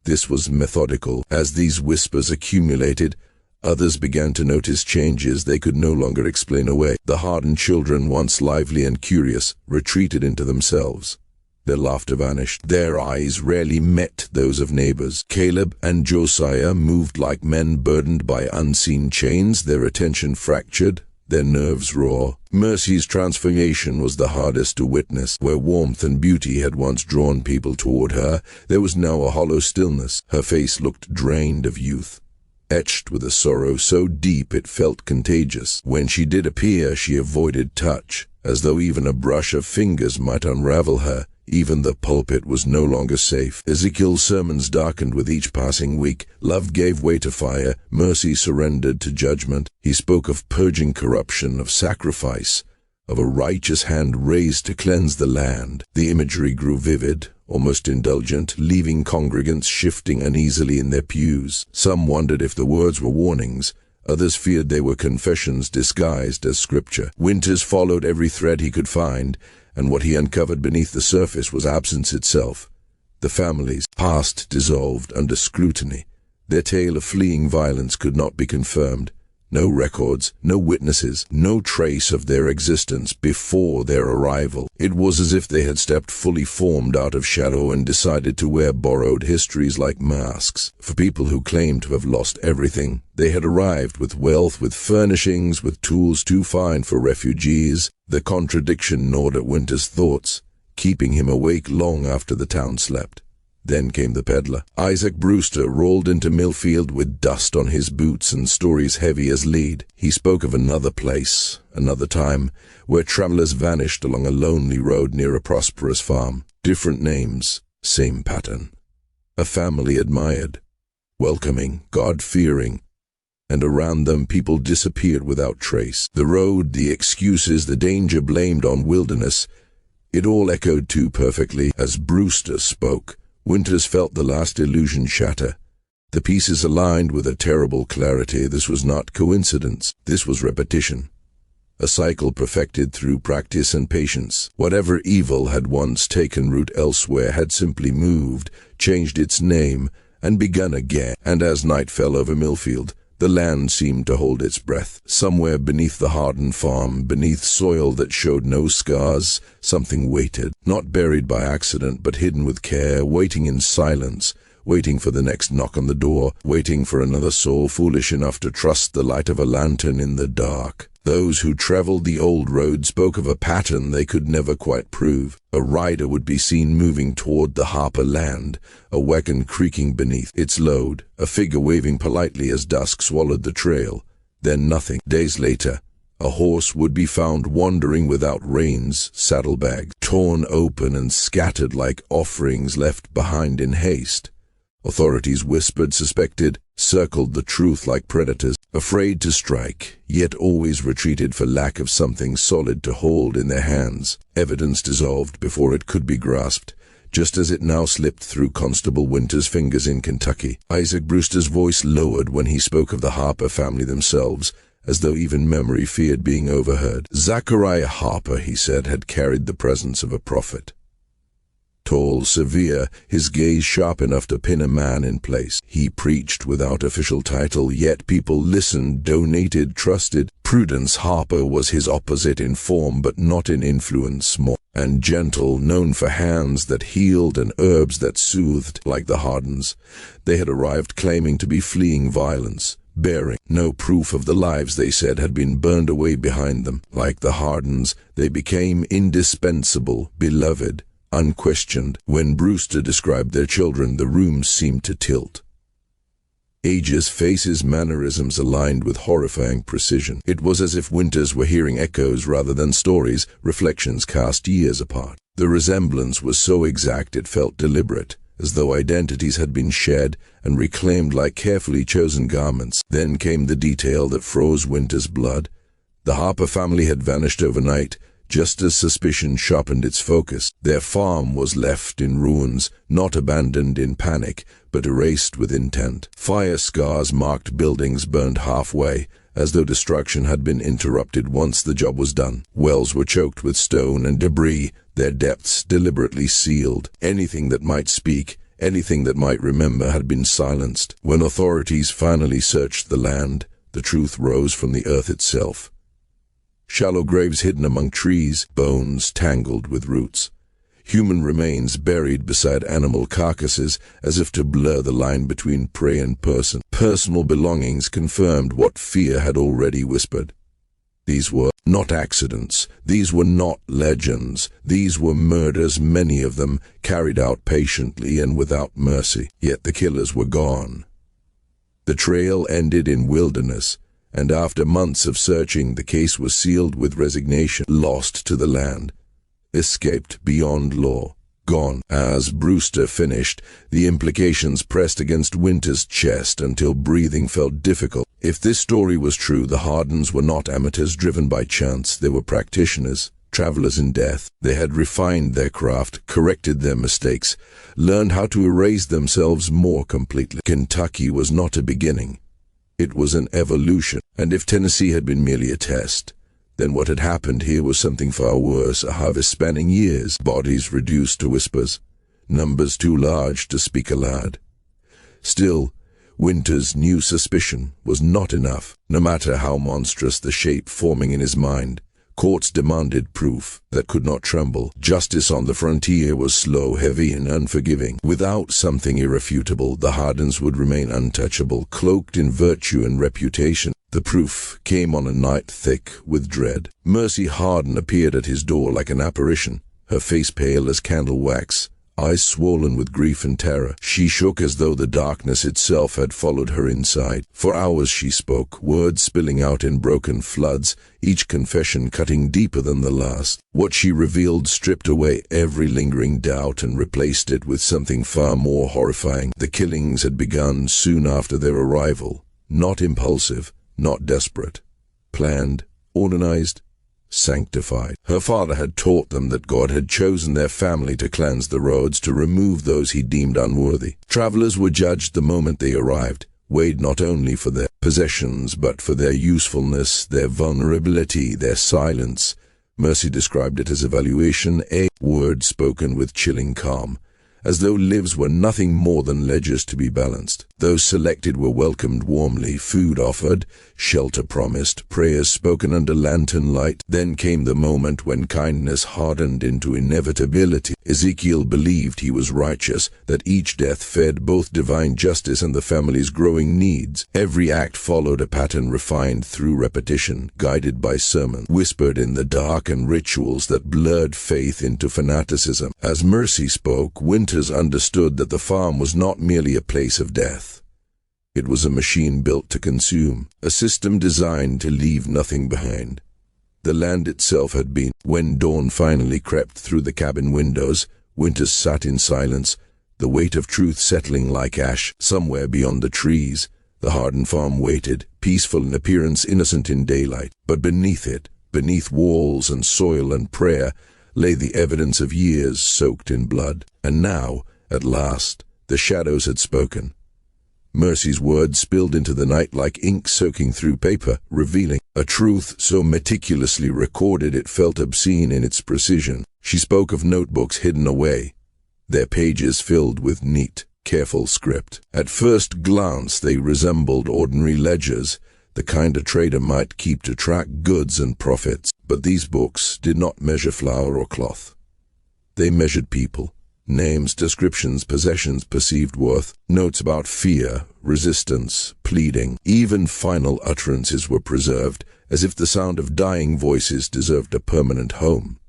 [SPEAKER 1] This was methodical. As these whispers accumulated, others began to notice changes they could no longer explain away. The Harden children, once lively and curious, retreated into themselves. Their laughter vanished. Their eyes rarely met those of neighbors. Caleb and Josiah moved like men burdened by unseen chains, their attention fractured, their nerves raw. Mercy's transformation was the hardest to witness. Where warmth and beauty had once drawn people toward her, there was now a hollow stillness. Her face looked drained of youth, etched with a sorrow so deep it felt contagious. When she did appear, she avoided touch, as though even a brush of fingers might unravel her. Even the pulpit was no longer safe. Ezekiel's sermons darkened with each passing week. Love gave way to fire. Mercy surrendered to judgment. He spoke of purging corruption, of sacrifice, of a righteous hand raised to cleanse the land. The imagery grew vivid, almost indulgent, leaving congregants shifting uneasily in their pews. Some wondered if the words were warnings. Others feared they were confessions disguised as scripture. Winters followed every thread he could find, and what he uncovered beneath the surface was absence itself. The family's past dissolved under scrutiny. Their tale of fleeing violence could not be confirmed. No records, no witnesses, no trace of their existence before their arrival. It was as if they had stepped fully formed out of shadow and decided to wear borrowed histories like masks. For people who claimed to have lost everything, they had arrived with wealth, with furnishings, with tools too fine for refugees. The contradiction gnawed at Winter's thoughts, keeping him awake long after the town slept. Then came the peddler. Isaac Brewster rolled into Millfield with dust on his boots and stories heavy as lead. He spoke of another place, another time, where travelers vanished along a lonely road near a prosperous farm. Different names, same pattern. A family admired, welcoming, God-fearing, and around them people disappeared without trace. The road, the excuses, the danger blamed on wilderness, it all echoed too perfectly as Brewster spoke. Winters felt the last illusion shatter. The pieces aligned with a terrible clarity. This was not coincidence. This was repetition. A cycle perfected through practice and patience. Whatever evil had once taken root elsewhere had simply moved, changed its name, and begun again. And as night fell over Millfield, the land seemed to hold its breath. Somewhere beneath the hardened farm, beneath soil that showed no scars, something waited, not buried by accident, but hidden with care, waiting in silence, waiting for the next knock on the door, waiting for another soul foolish enough to trust the light of a lantern in the dark. Those who traveled the old road spoke of a pattern they could never quite prove. A rider would be seen moving toward the Harper land, a wagon creaking beneath its load, a figure waving politely as dusk swallowed the trail. Then nothing. Days later, a horse would be found wandering without reins, saddlebags torn open and scattered like offerings left behind in haste. Authorities whispered, suspected, circled the truth like predators, afraid to strike, yet always retreated for lack of something solid to hold in their hands. Evidence dissolved before it could be grasped, just as it now slipped through Constable Winter's fingers in Kentucky. Isaac Brewster's voice lowered when he spoke of the Harper family themselves, as though even memory feared being overheard. Zachariah Harper, he said, had carried the presence of a prophet. Tall, severe, his gaze sharp enough to pin a man in place. He preached without official title, yet people listened, donated, trusted. Prudence Harper was his opposite in form, but not in influence. Small and gentle, known for hands that healed and herbs that soothed, like the Hardens. They had arrived claiming to be fleeing violence, bearing no proof of the lives they said had been burned away behind them. Like the Hardens, they became indispensable, beloved, unquestioned. When Brewster described their children, the room seemed to tilt. Ages, faces, mannerisms aligned with horrifying precision. It was as if Winters were hearing echoes rather than stories, reflections cast years apart. The resemblance was so exact it felt deliberate, as though identities had been shed and reclaimed like carefully chosen garments. Then came the detail that froze Winter's blood. The Harper family had vanished overnight, just as suspicion sharpened its focus. Their farm was left in ruins, not abandoned in panic, but erased with intent. Fire scars marked buildings burned halfway, as though destruction had been interrupted once the job was done. Wells were choked with stone and debris, their depths deliberately sealed. Anything that might speak, anything that might remember had been silenced. When authorities finally searched the land, the truth rose from the earth itself. Shallow graves hidden among trees, bones tangled with roots. Human remains buried beside animal carcasses as if to blur the line between prey and person. Personal belongings confirmed what fear had already whispered. These were not accidents. These were not legends. These were murders, many of them carried out patiently and without mercy. Yet the killers were gone. The trail ended in wilderness, and after months of searching, the case was sealed with resignation. Lost to the land, escaped beyond law, gone. As Brewster finished, the implications pressed against Winter's chest until breathing felt difficult. If this story was true, the Hardens were not amateurs driven by chance. They were practitioners, travelers in death. They had refined their craft, corrected their mistakes, learned how to erase themselves more completely. Kentucky was not a beginning. It was an evolution, and if Tennessee had been merely a test, then what had happened here was something far worse, a harvest spanning years, bodies reduced to whispers, numbers too large to speak aloud. Still, Winter's new suspicion was not enough. No matter how monstrous the shape forming in his mind, courts demanded proof that could not tremble. Justice on the frontier was slow, heavy, and unforgiving. Without something irrefutable, the Hardens would remain untouchable, cloaked in virtue and reputation. The proof came on a night thick with dread. Mercy Harden appeared at his door like an apparition, her face pale as candle wax, eyes swollen with grief and terror. She shook as though the darkness itself had followed her inside. For hours she spoke, words spilling out in broken floods, each confession cutting deeper than the last. What she revealed stripped away every lingering doubt and replaced it with something far more horrifying. The killings had begun soon after their arrival, not impulsive, not desperate, planned, organized, sanctified. Her father had taught them that God had chosen their family to cleanse the roads, to remove those he deemed unworthy. Travelers were judged the moment they arrived, weighed not only for their possessions but for their usefulness, their vulnerability, their silence. Mercy described it as evaluation, a word spoken with chilling calm, as though lives were nothing more than ledgers to be balanced. Those selected were welcomed warmly, food offered, shelter promised, prayers spoken under lantern light. Then came the moment when kindness hardened into inevitability. Ezekiel believed he was righteous, that each death fed both divine justice and the family's growing needs. Every act followed a pattern refined through repetition, guided by sermons whispered in the dark and rituals that blurred faith into fanaticism. As Mercy spoke, Winters understood that the farm was not merely a place of death. It was a machine built to consume, a system designed to leave nothing behind. The land itself had been. When dawn finally crept through the cabin windows, Winters sat in silence, the weight of truth settling like ash. Somewhere beyond the trees, the hardened farm waited, peaceful in appearance, innocent in daylight. But beneath it, beneath walls and soil and prayer, lay the evidence of years soaked in blood. And now, at last, the shadows had spoken. Mercy's words spilled into the night like ink soaking through paper, revealing a truth so meticulously recorded it felt obscene in its precision. She spoke of notebooks hidden away, their pages filled with neat, careful script. At first glance they resembled ordinary ledgers, the kind a trader might keep to track goods and profits. But these books did not measure flour or cloth. They measured people. Names, descriptions, possessions, perceived worth, notes about fear, resistance, pleading. Even final utterances were preserved, as if the sound of dying voices deserved a permanent home.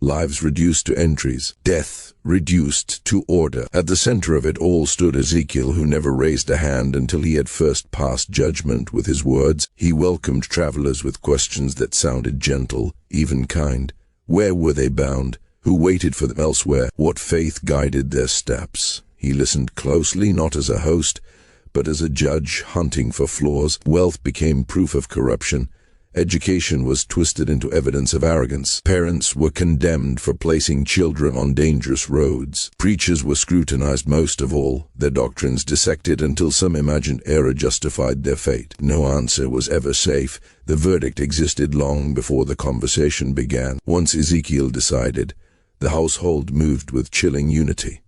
[SPEAKER 1] Lives reduced to entries, death reduced to order. At the center of it all stood Ezekiel, who never raised a hand until he had first passed judgment with his words. He welcomed travelers with questions that sounded gentle, even kind. Where were they bound? Who waited for them elsewhere? What faith guided their steps? He listened closely, not as a host, but as a judge hunting for flaws. Wealth became proof of corruption. Education was twisted into evidence of arrogance. Parents were condemned for placing children on dangerous roads. Preachers were scrutinized most of all, their doctrines dissected until some imagined error justified their fate. No answer was ever safe. The verdict existed long before the conversation began. Once Ezekiel decided, the household moved with chilling unity.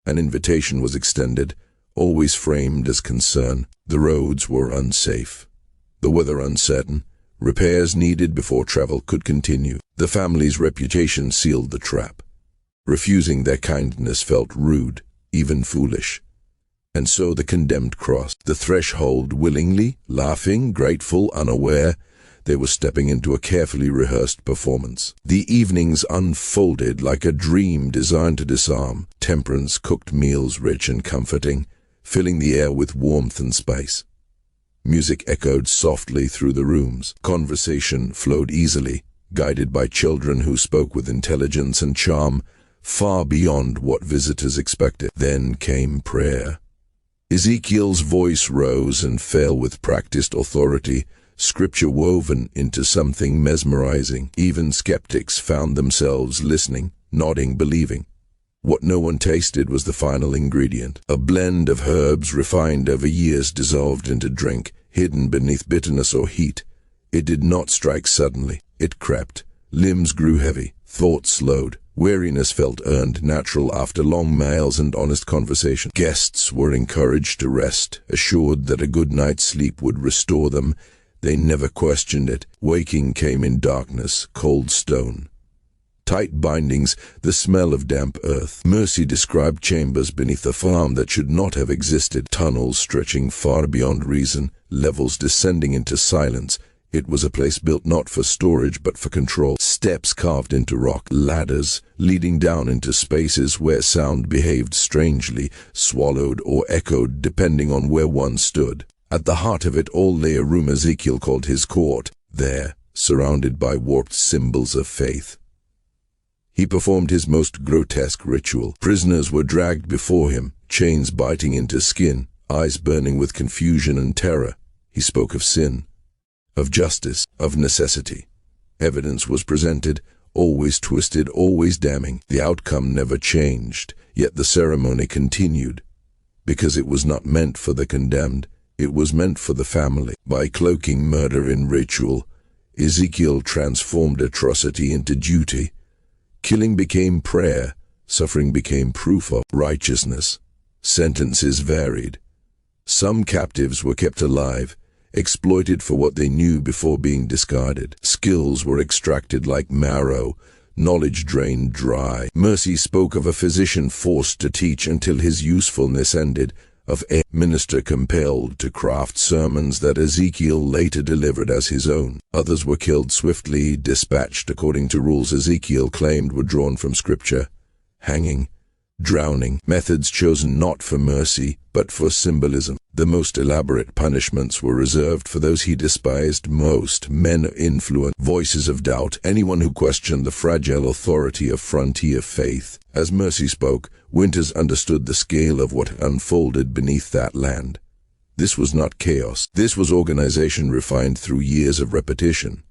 [SPEAKER 1] An invitation was extended, always framed as concern. The roads were unsafe, the weather uncertain, repairs needed before travel could continue. The family's reputation sealed the trap. Refusing their kindness felt rude, even foolish. And so the condemned crossed the threshold willingly, laughing, grateful, unaware. They were stepping into a carefully rehearsed performance. The evenings unfolded like a dream designed to disarm. Temperance cooked meals rich and comforting, filling the air with warmth and spice. Music echoed softly through the rooms. Conversation flowed easily, guided by children who spoke with intelligence and charm, far beyond what visitors expected. Then came prayer. Ezekiel's voice rose and fell with practiced authority, scripture woven into something mesmerizing. Even skeptics found themselves listening, nodding, believing. What no one tasted was the final ingredient, a blend of herbs refined over years dissolved into drink, hidden beneath bitterness or heat. It did not strike suddenly. It crept. Limbs grew heavy, thoughts slowed. Weariness felt earned, natural after long miles and honest conversation. Guests were encouraged to rest, assured that a good night's sleep would restore them. They never questioned it. Waking came in darkness, cold stone. Tight bindings, the smell of damp earth. Mercy described chambers beneath the farm that should not have existed, tunnels stretching far beyond reason, levels descending into silence, It was a place built not for storage but for control. Steps carved into rock, ladders leading down into spaces where sound behaved strangely, swallowed or echoed depending on where one stood. At the heart of it all lay a room Ezekiel called his court, there, surrounded by warped symbols of faith. He performed his most grotesque ritual. Prisoners were dragged before him, chains biting into skin, eyes burning with confusion and terror. He spoke of sin, of justice, of necessity. Evidence was presented, always twisted, always damning. The outcome never changed, yet the ceremony continued. Because it was not meant for the condemned, it was meant for the family. By cloaking murder in ritual, Ezekiel transformed atrocity into duty. Killing became prayer, suffering became proof of righteousness. Sentences varied. Some captives were kept alive, exploited for what they knew before being discarded. Skills were extracted like marrow, knowledge drained dry. Mercy spoke of a physician forced to teach until his usefulness ended, of a minister compelled to craft sermons that Ezekiel later delivered as his own. Others were killed swiftly, dispatched according to rules Ezekiel claimed were drawn from Scripture. Hanging, drowning, methods chosen not for mercy, but for symbolism. The most elaborate punishments were reserved for those he despised most, men of influence, voices of doubt, anyone who questioned the fragile authority of frontier faith. As Mercy spoke, Winters understood the scale of what unfolded beneath that land. This was not chaos. This was organization refined through years of repetition.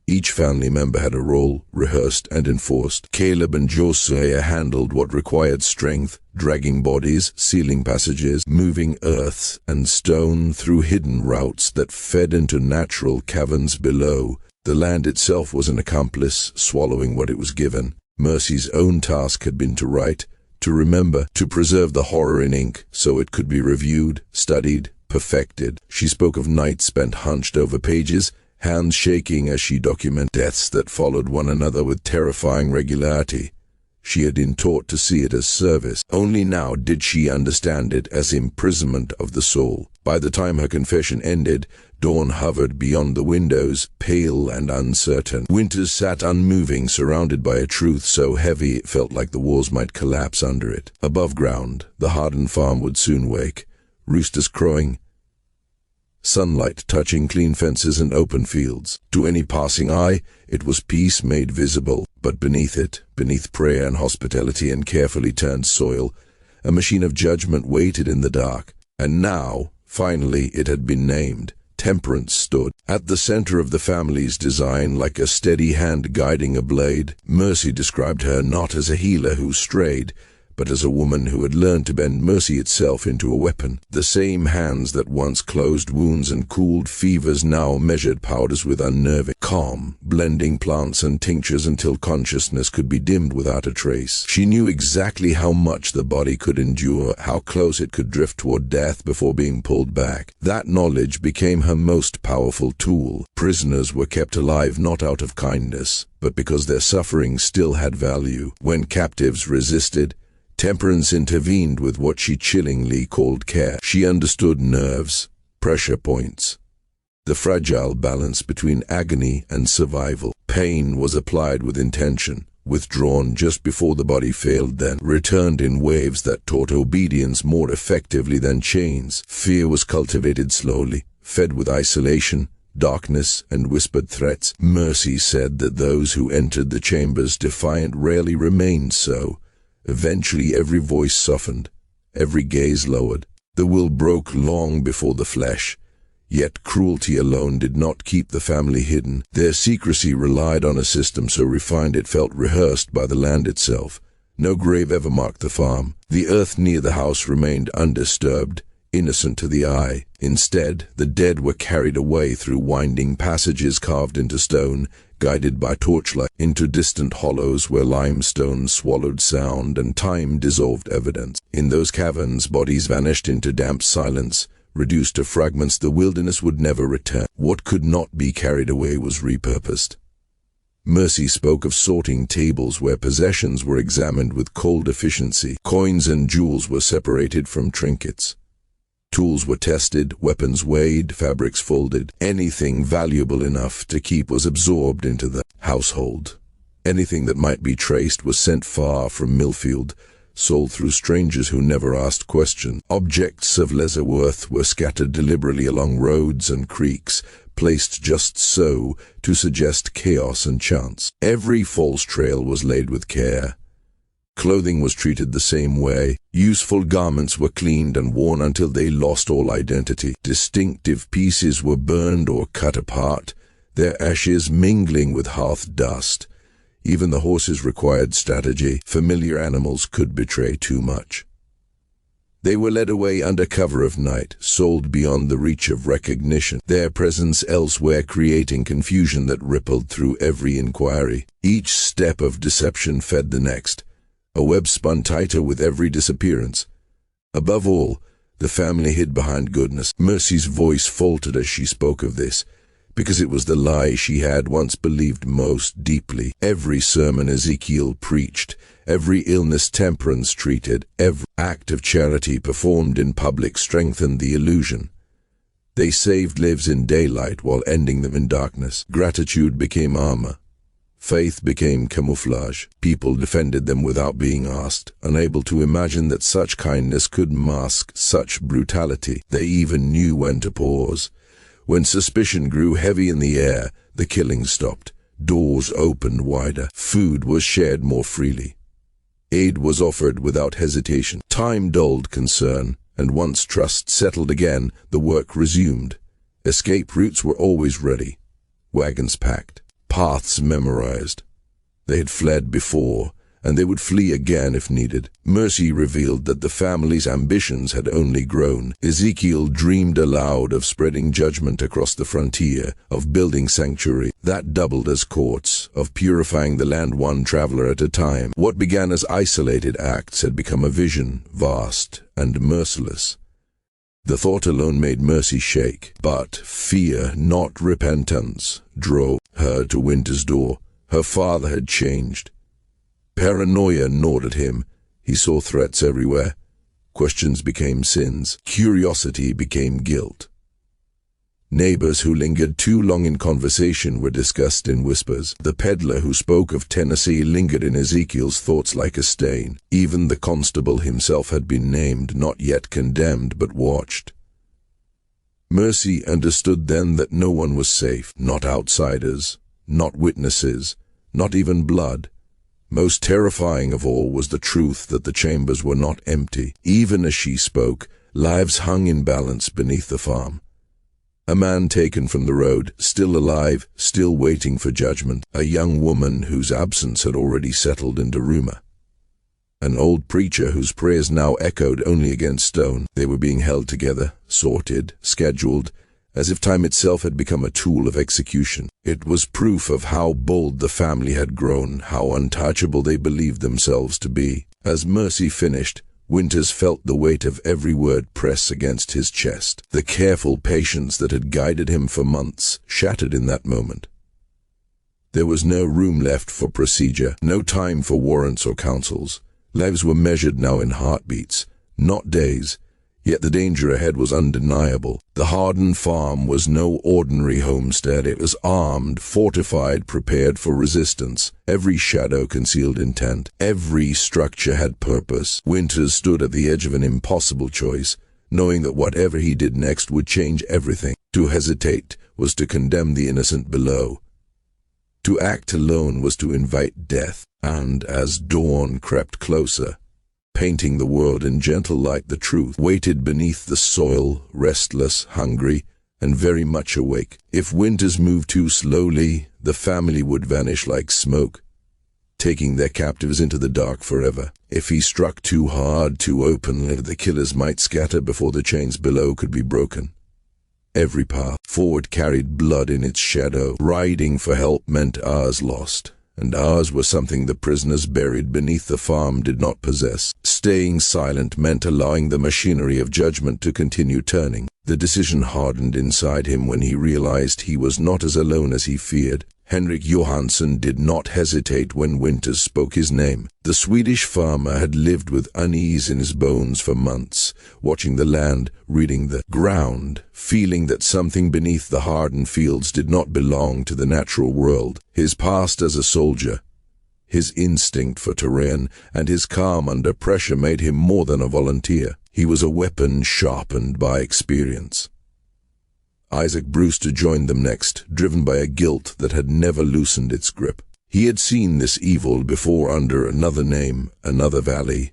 [SPEAKER 1] Each family member had a role, rehearsed and enforced. Caleb and Josiah handled what required strength, dragging bodies, sealing passages, moving earth and stone through hidden routes that fed into natural caverns below. The land itself was an accomplice, swallowing what it was given. Mercy's own task had been to write, to remember, to preserve the horror in ink so it could be reviewed, studied, perfected. She spoke of nights spent hunched over pages, hands shaking as she documented deaths that followed one another with terrifying regularity. She had been taught to see it as service. Only now did she understand it as imprisonment of the soul. By the time her confession ended, dawn hovered beyond the windows, pale and uncertain. Winters sat unmoving, surrounded by a truth so heavy it felt like the walls might collapse under it. Above ground, the hardened farm would soon wake, roosters crowing, sunlight touching clean fences and open fields. To any passing eye, it was peace made visible, but beneath it, beneath prayer and hospitality and carefully turned soil, a machine of judgment waited in the dark. And now, finally, it had been named. Temperance stood at the center of the family's design, like a steady hand guiding a blade. Mercy described her not as a healer who strayed, but as a woman who had learned to bend mercy itself into a weapon. The same hands that once closed wounds and cooled fevers now measured powders with unnerving calm, blending plants and tinctures until consciousness could be dimmed without a trace. She knew exactly how much the body could endure, how close it could drift toward death before being pulled back. That knowledge became her most powerful tool. Prisoners were kept alive not out of kindness, but because their suffering still had value. When captives resisted, Temperance intervened with what she chillingly called care. She understood nerves, pressure points, the fragile balance between agony and survival. Pain was applied with intention, withdrawn just before the body failed, then returned in waves that taught obedience more effectively than chains. Fear was cultivated slowly, fed with isolation, darkness, and whispered threats. Mercy said that those who entered the chambers defiant rarely remained so. Eventually every voice softened, every gaze lowered. The will broke long before the flesh. Yet cruelty alone did not keep the family hidden. Their secrecy relied on a system so refined it felt rehearsed by the land itself. No grave ever marked the farm. The earth near the house remained undisturbed, innocent to the eye. Instead, the dead were carried away through winding passages carved into stone, guided by torchlight, into distant hollows where limestone swallowed sound and time dissolved evidence. In those caverns, bodies vanished into damp silence, reduced to fragments the wilderness would never return. What could not be carried away was repurposed. Mercy spoke of sorting tables where possessions were examined with cold efficiency. Coins and jewels were separated from trinkets. Tools were tested, weapons weighed, fabrics folded. Anything valuable enough to keep was absorbed into the household. Anything that might be traced was sent far from Millfield, sold through strangers who never asked questions. Objects of lesser worth were scattered deliberately along roads and creeks, placed just so to suggest chaos and chance. Every false trail was laid with care. Clothing was treated the same way. Useful garments were cleaned and worn until they lost all identity. Distinctive pieces were burned or cut apart, their ashes mingling with hearth dust. Even the horses required strategy. Familiar animals could betray too much. They were led away under cover of night, sold beyond the reach of recognition, their presence elsewhere creating confusion that rippled through every inquiry. Each step of deception fed the next. A web spun tighter with every disappearance. Above all, the family hid behind goodness. Mercy's voice faltered as she spoke of this, because it was the lie she had once believed most deeply. Every sermon Ezekiel preached, every illness temperance treated, every act of charity performed in public strengthened the illusion. They saved lives in daylight while ending them in darkness. Gratitude became armor. Faith became camouflage. People defended them without being asked, unable to imagine that such kindness could mask such brutality. They even knew when to pause. When suspicion grew heavy in the air, the killing stopped. Doors opened wider. Food was shared more freely. Aid was offered without hesitation. Time dulled concern, and once trust settled again, the work resumed. Escape routes were always ready. Wagons packed. Paths memorized. They had fled before, and they would flee again if needed. Mercy revealed that the family's ambitions had only grown. Ezekiel dreamed aloud of spreading judgment across the frontier, of building sanctuary that doubled as courts, of purifying the land one traveler at a time. What began as isolated acts had become a vision, vast and merciless. The thought alone made Mercy shake, but fear, not repentance, drove her to Winter's door. Her father had changed. Paranoia gnawed at him. He saw threats everywhere. Questions became sins. Curiosity became guilt. Neighbors who lingered too long in conversation were discussed in whispers. The peddler who spoke of Tennessee lingered in Ezekiel's thoughts like a stain. Even the constable himself had been named, not yet condemned, but watched. Mercy understood then that no one was safe, not outsiders, not witnesses, not even blood. Most terrifying of all was the truth that the chambers were not empty. Even as she spoke, lives hung in balance beneath the farm. A man taken from the road, still alive, still waiting for judgment. A young woman whose absence had already settled into rumor. An old preacher whose prayers now echoed only against stone. They were being held together, sorted, scheduled, as if time itself had become a tool of execution. It was proof of how bold the family had grown, how untouchable they believed themselves to be. As Mercy finished, Winters felt the weight of every word press against his chest. The careful patience that had guided him for months shattered in that moment. There was no room left for procedure, no time for warrants or counsels. Lives were measured now in heartbeats, not days. Yet the danger ahead was undeniable. The Harden farm was no ordinary homestead. It was armed, fortified, prepared for resistance. Every shadow concealed intent. Every structure had purpose. Winters stood at the edge of an impossible choice, knowing that whatever he did next would change everything. To hesitate was to condemn the innocent below. To act alone was to invite death. And as dawn crept closer, painting the world in gentle light, the truth waited beneath the soil, restless, hungry, and very much awake. If Winters moved too slowly, the family would vanish like smoke, taking their captives into the dark forever. If he struck too hard, too openly, the killers might scatter before the chains below could be broken. Every path forward carried blood in its shadow. Riding for help meant hours lost. And ours were something the prisoners buried beneath the farm did not possess. Staying silent meant allowing the machinery of judgment to continue turning. The decision hardened inside him when he realized he was not as alone as he feared. Henrik Johansson did not hesitate when Winters spoke his name. The Swedish farmer had lived with unease in his bones for months, watching the land, reading the ground, feeling that something beneath the hardened fields did not belong to the natural world. His past as a soldier, his instinct for terrain, and his calm under pressure made him more than a volunteer. He was a weapon sharpened by experience. Isaac Brewster joined them next, driven by a guilt that had never loosened its grip. He had seen this evil before under another name, another valley,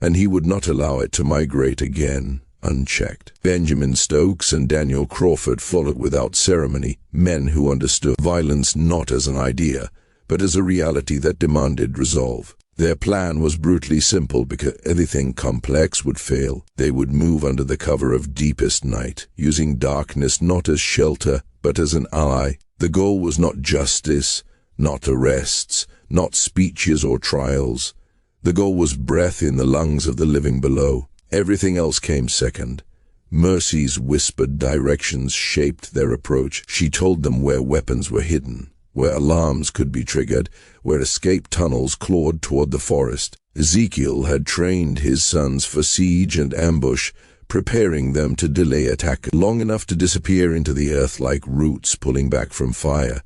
[SPEAKER 1] and he would not allow it to migrate again, unchecked. Benjamin Stokes and Daniel Crawford followed without ceremony, men who understood violence not as an idea, but as a reality that demanded resolve. Their plan was brutally simple because anything complex would fail. They would move under the cover of deepest night, using darkness not as shelter, but as an ally. The goal was not justice, not arrests, not speeches or trials. The goal was breath in the lungs of the living below. Everything else came second. Mercy's whispered directions shaped their approach. She told them where weapons were hidden, where alarms could be triggered, where escape tunnels clawed toward the forest. Ezekiel had trained his sons for siege and ambush, preparing them to delay attack long enough to disappear into the earth like roots pulling back from fire.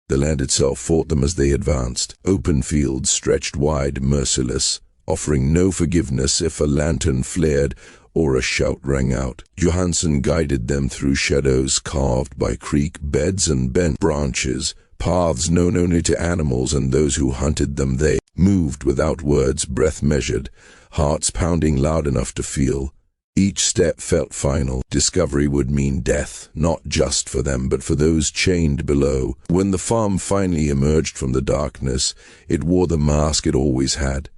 [SPEAKER 1] The land itself fought them as they advanced. Open fields stretched wide, merciless, offering no forgiveness if a lantern flared or a shout rang out. Johansson guided them through shadows carved by creek beds and bent branches, paths known only to animals and those who hunted them. They moved without words, breath measured, hearts pounding loud enough to feel. Each step felt final. Discovery would mean death, not just for them, but for those chained below. When the farm finally emerged from the darkness, it wore the mask it always had.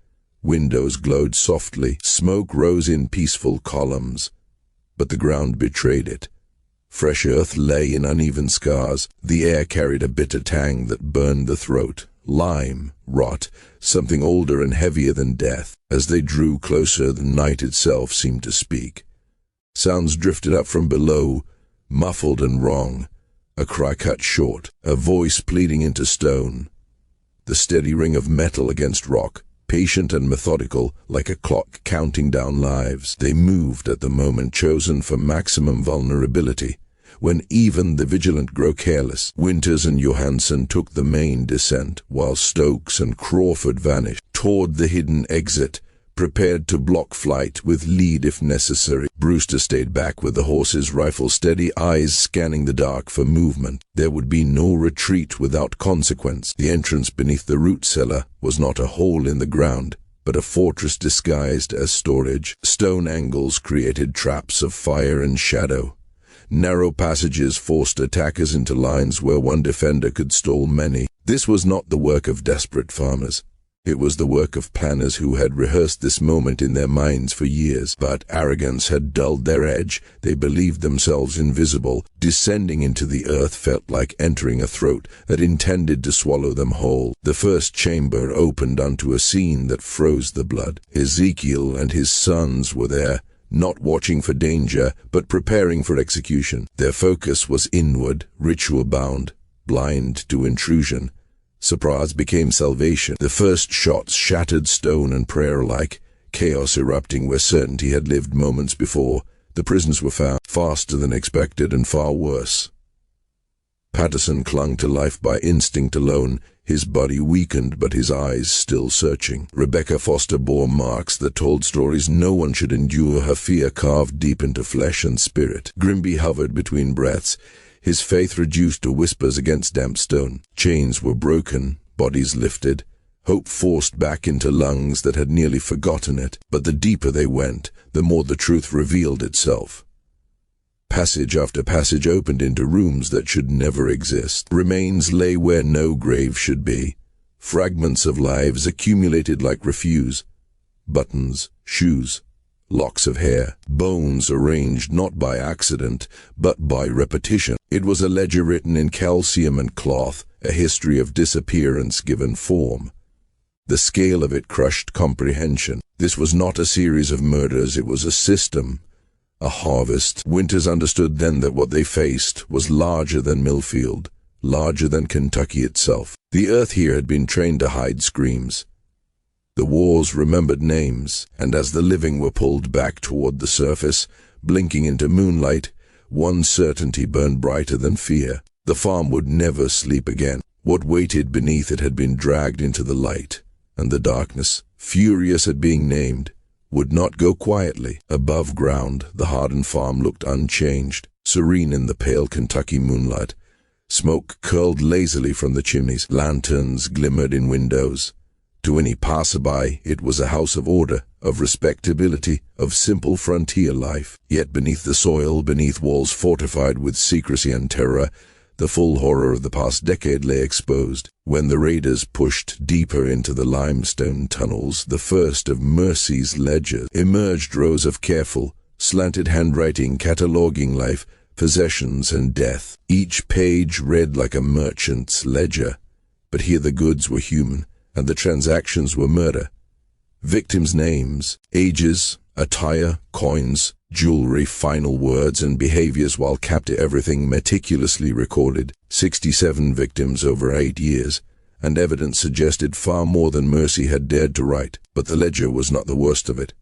[SPEAKER 1] Windows glowed softly, smoke rose in peaceful columns, but the ground betrayed it. Fresh earth lay in uneven scars. The air carried a bitter tang that burned the throat. Lime, rot, something older and heavier than death. As they drew closer, the night itself seemed to speak. Sounds drifted up from below, muffled and wrong. A cry cut short, a voice pleading into stone. The steady ring of metal against rock, patient and methodical, like a clock counting down lives. They moved at the moment chosen for maximum vulnerability, when even the vigilant grow careless. Winters and Johansson took the main descent, while Stokes and Crawford vanished toward the hidden exit, prepared to block flight with lead if necessary. Brewster stayed back with the horse's rifle steady, eyes scanning the dark for movement. There would be no retreat without consequence. The entrance beneath the root cellar was not a hole in the ground, but a fortress disguised as storage. Stone angles created traps of fire and shadow. Narrow passages forced attackers into lines where one defender could stall many. This was not the work of desperate farmers. It was the work of planners who had rehearsed this moment in their minds for years. But arrogance had dulled their edge. They believed themselves invisible. Descending into the earth felt like entering a throat that intended to swallow them whole. The first chamber opened onto a scene that froze the blood. Ezekiel and his sons were there, not watching for danger, but preparing for execution. Their focus was inward, ritual-bound, blind to intrusion. Surprise became salvation. The first shots shattered stone and prayer-like, chaos erupting where certainty had lived moments before. The prisoners were found, faster than expected and far worse. Patterson clung to life by instinct alone, his body weakened but his eyes still searching. Rebecca Foster bore marks that told stories no one should endure, her fear carved deep into flesh and spirit. Grimby hovered between breaths, his faith reduced to whispers against damp stone. Chains were broken, bodies lifted, hope forced back into lungs that had nearly forgotten it. But the deeper they went, the more the truth revealed itself. Passage after passage opened into rooms that should never exist. Remains lay where no grave should be. Fragments of lives accumulated like refuse. Buttons, shoes, locks of hair, bones arranged not by accident, but by repetition. It was a ledger written in calcium and cloth, a history of disappearance given form. The scale of it crushed comprehension. This was not a series of murders, it was a system, a harvest. Winters understood then that what they faced was larger than Millfield, larger than Kentucky itself. The earth here had been trained to hide screams. The walls remembered names, and as the living were pulled back toward the surface, blinking into moonlight, one certainty burned brighter than fear. The farm would never sleep again. What waited beneath it had been dragged into the light, and the darkness, furious at being named, would not go quietly. Above ground, the hardened farm looked unchanged, serene in the pale Kentucky moonlight. Smoke curled lazily from the chimneys. Lanterns glimmered in windows. To any passerby, it was a house of order, of respectability, of simple frontier life. Yet beneath the soil, beneath walls fortified with secrecy and terror, the full horror of the past decade lay exposed. When the raiders pushed deeper into the limestone tunnels, the first of Mercy's ledgers emerged, rows of careful, slanted handwriting cataloging life, possessions, and death. Each page read like a merchant's ledger, but here the goods were human, and the transactions were murder. Victims' names, ages, attire, coins, jewelry, final words, and behaviors, while kept everything meticulously recorded. 67 victims over 8 years, and evidence suggested far more than Mercy had dared to write. But the ledger was not the worst of it.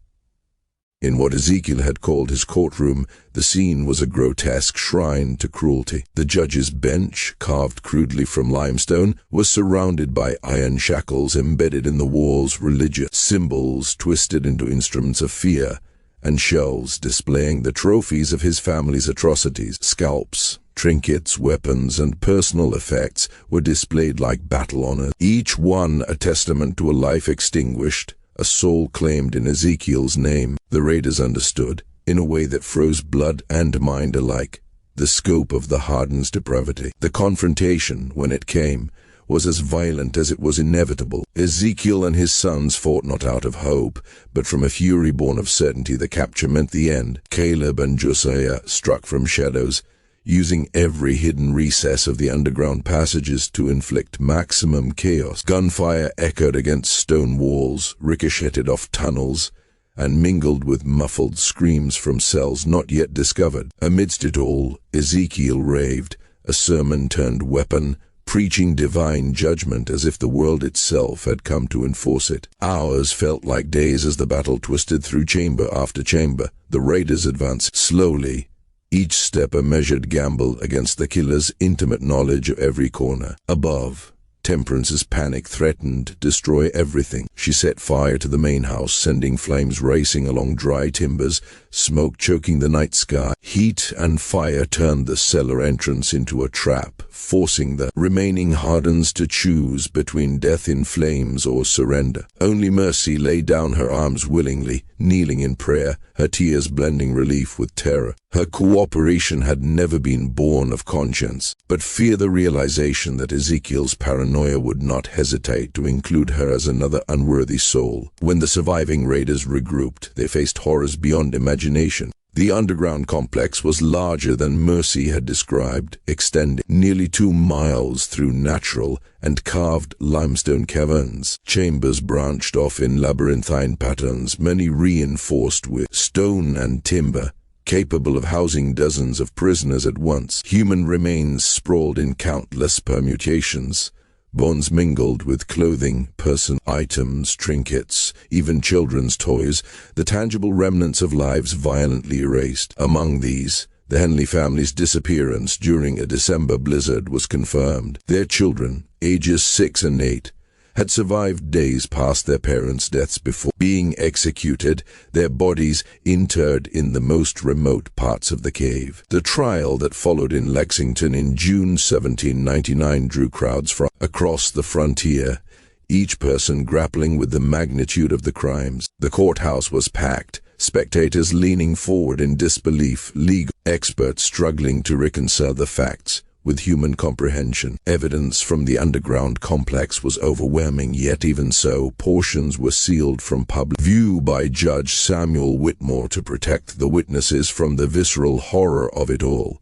[SPEAKER 1] In what Ezekiel had called his courtroom, the scene was a grotesque shrine to cruelty. The judge's bench, carved crudely from limestone, was surrounded by iron shackles embedded in the walls, religious symbols twisted into instruments of fear, and shelves displaying the trophies of his family's atrocities. Scalps, trinkets, weapons, and personal effects were displayed like battle honors, each one a testament to a life extinguished, a soul claimed in Ezekiel's name. The raiders understood, in a way that froze blood and mind alike, the scope of the hardened's depravity. The confrontation, when it came, was as violent as it was inevitable. Ezekiel and his sons fought not out of hope, but from a fury born of certainty. The capture meant the end. Caleb and Josiah struck from shadows, using every hidden recess of the underground passages to inflict maximum chaos. Gunfire echoed against stone walls, ricocheted off tunnels, and mingled with muffled screams from cells not yet discovered. Amidst it all, Ezekiel raved, a sermon turned weapon, preaching divine judgment as if the world itself had come to enforce it. Hours felt like days as the battle twisted through chamber after chamber. The raiders advanced slowly, each step a measured gamble against the killer's intimate knowledge of every corner. Above, Temperance's panic threatened to destroy everything. She set fire to the main house, sending flames racing along dry timbers, smoke choking the night sky. Heat and fire turned the cellar entrance into a trap, forcing the remaining hardens to choose between death in flames or surrender. Only Mercy laid down her arms willingly, kneeling in prayer, her tears blending relief with terror. Her cooperation had never been born of conscience, but fear, the realization that Ezekiel's paranoia would not hesitate to include her as another unworthy soul. When the surviving raiders regrouped, they faced horrors beyond imagination. The underground complex was larger than Mercy had described, extending nearly 2 miles through natural and carved limestone caverns. Chambers branched off in labyrinthine patterns, many reinforced with stone and timber, capable of housing dozens of prisoners at once. Human remains sprawled in countless permutations. Bones mingled with clothing, person items, trinkets, even children's toys, the tangible remnants of lives violently erased. Among these, the Henley family's disappearance during a December blizzard was confirmed. Their children, ages 6 and 8, had survived days past their parents' deaths before being executed, their bodies interred in the most remote parts of the cave. The trial that followed in Lexington in June 1799 drew crowds from across the frontier, each person grappling with the magnitude of the crimes. The courthouse was packed, spectators leaning forward in disbelief, legal experts struggling to reconcile the facts with human comprehension. Evidence from the underground complex was overwhelming, yet even so, portions were sealed from public view by Judge Samuel Whitmore to protect the witnesses from the visceral horror of it all.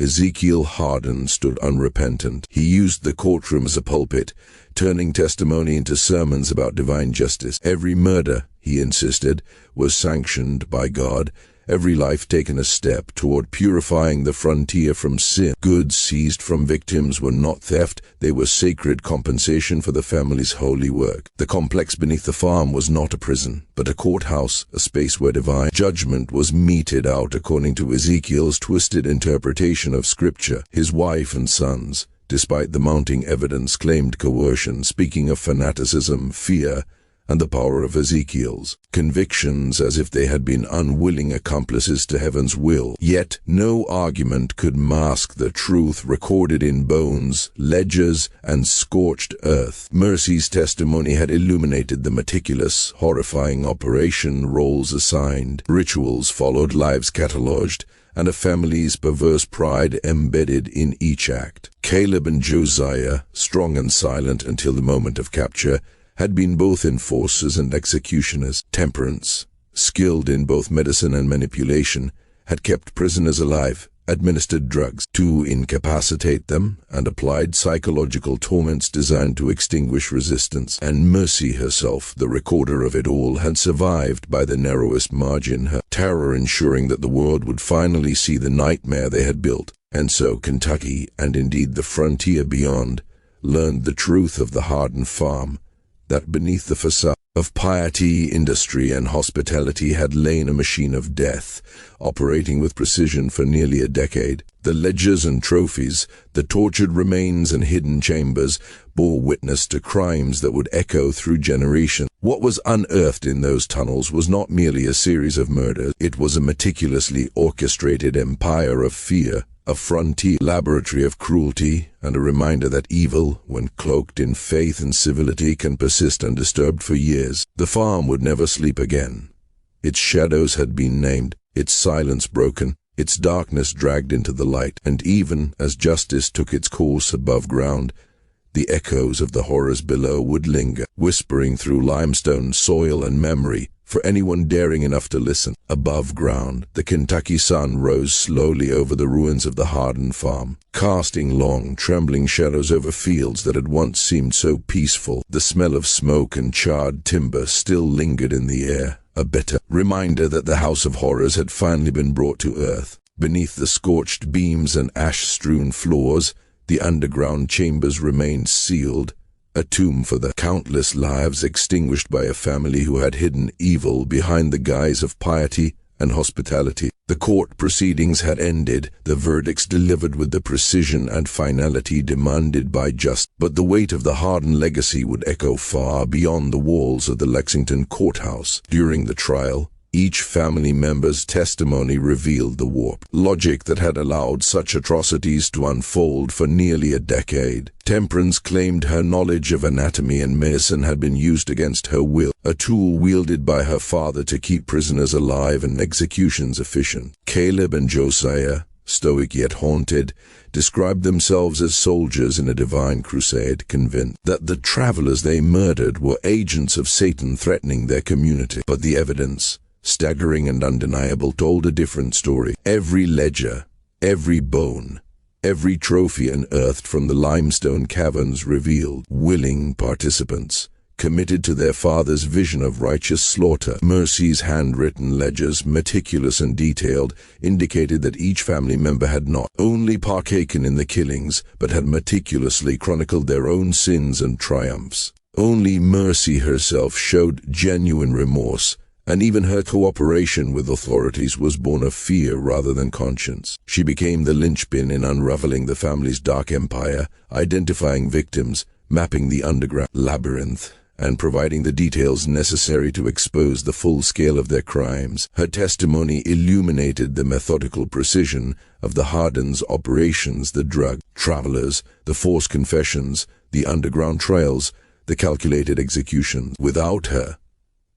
[SPEAKER 1] Ezekiel Harden stood unrepentant. He used the courtroom as a pulpit, turning testimony into sermons about divine justice. Every murder, he insisted, was sanctioned by God, every life taken a step toward purifying the frontier from sin. Goods seized from victims were not theft, they were sacred compensation for the family's holy work. The complex beneath the farm was not a prison, but a courthouse, a space where divine judgment was meted out according to Ezekiel's twisted interpretation of Scripture. His wife and sons, despite the mounting evidence, claimed coercion, speaking of fanaticism, fear, and the power of Ezekiel's convictions as if they had been unwilling accomplices to heaven's will. Yet no argument could mask the truth recorded in bones, ledgers, and scorched earth. Mercy's testimony had illuminated the meticulous, horrifying operation, roles assigned, rituals followed, lives catalogued, and a family's perverse pride embedded in each act. Caleb and Josiah, strong and silent until the moment of capture, had been both enforcers and executioners. Temperance, skilled in both medicine and manipulation, had kept prisoners alive, administered drugs to incapacitate them, and applied psychological torments designed to extinguish resistance. And Mercy herself, the recorder of it all, had survived by the narrowest margin, her terror ensuring that the world would finally see the nightmare they had built. And so Kentucky, and indeed the frontier beyond, learned the truth of the hardened farm, that beneath the facade of piety, industry, and hospitality had lain a machine of death, operating with precision for nearly a decade. The ledgers and trophies, the tortured remains and hidden chambers, bore witness to crimes that would echo through generations. What was unearthed in those tunnels was not merely a series of murders, it was a meticulously orchestrated empire of fear, a frontier laboratory of cruelty, and a reminder that evil, when cloaked in faith and civility, can persist undisturbed for years. The farm would never sleep again. Its shadows had been named, its silence broken, its darkness dragged into the light, and even as justice took its course above ground, the echoes of the horrors below would linger, whispering through limestone, soil, and memory, for anyone daring enough to listen. Above ground, the Kentucky sun rose slowly over the ruins of the hardened farm, casting long, trembling shadows over fields that had once seemed so peaceful. The smell of smoke and charred timber still lingered in the air, a bitter reminder that the house of horrors had finally been brought to earth. Beneath the scorched beams and ash-strewn floors, the underground chambers remained sealed, a tomb for the countless lives extinguished by a family who had hidden evil behind the guise of piety and hospitality. The court proceedings had ended, the verdicts delivered with the precision and finality demanded by justice. But the weight of the hardened legacy would echo far beyond the walls of the Lexington courthouse. During the trial, each family member's testimony revealed the warped logic that had allowed such atrocities to unfold for nearly a decade. Temperance claimed her knowledge of anatomy and medicine had been used against her will, a tool wielded by her father to keep prisoners alive and executions efficient. Caleb and Josiah, stoic yet haunted, described themselves as soldiers in a divine crusade, convinced that the travelers they murdered were agents of Satan threatening their community. But the evidence, staggering and undeniable, told a different story. Every ledger, every bone, every trophy unearthed from the limestone caverns revealed willing participants, committed to their father's vision of righteous slaughter. Mercy's handwritten ledgers, meticulous and detailed, indicated that each family member had not only partaken in the killings, but had meticulously chronicled their own sins and triumphs. Only Mercy herself showed genuine remorse, and even her cooperation with authorities was born of fear rather than conscience. She became the linchpin in unraveling the family's dark empire, identifying victims, mapping the underground labyrinth, and providing the details necessary to expose the full scale of their crimes. Her testimony illuminated the methodical precision of the Hardens' operations, the drug travelers, the forced confessions, the underground trials, the calculated executions. Without her,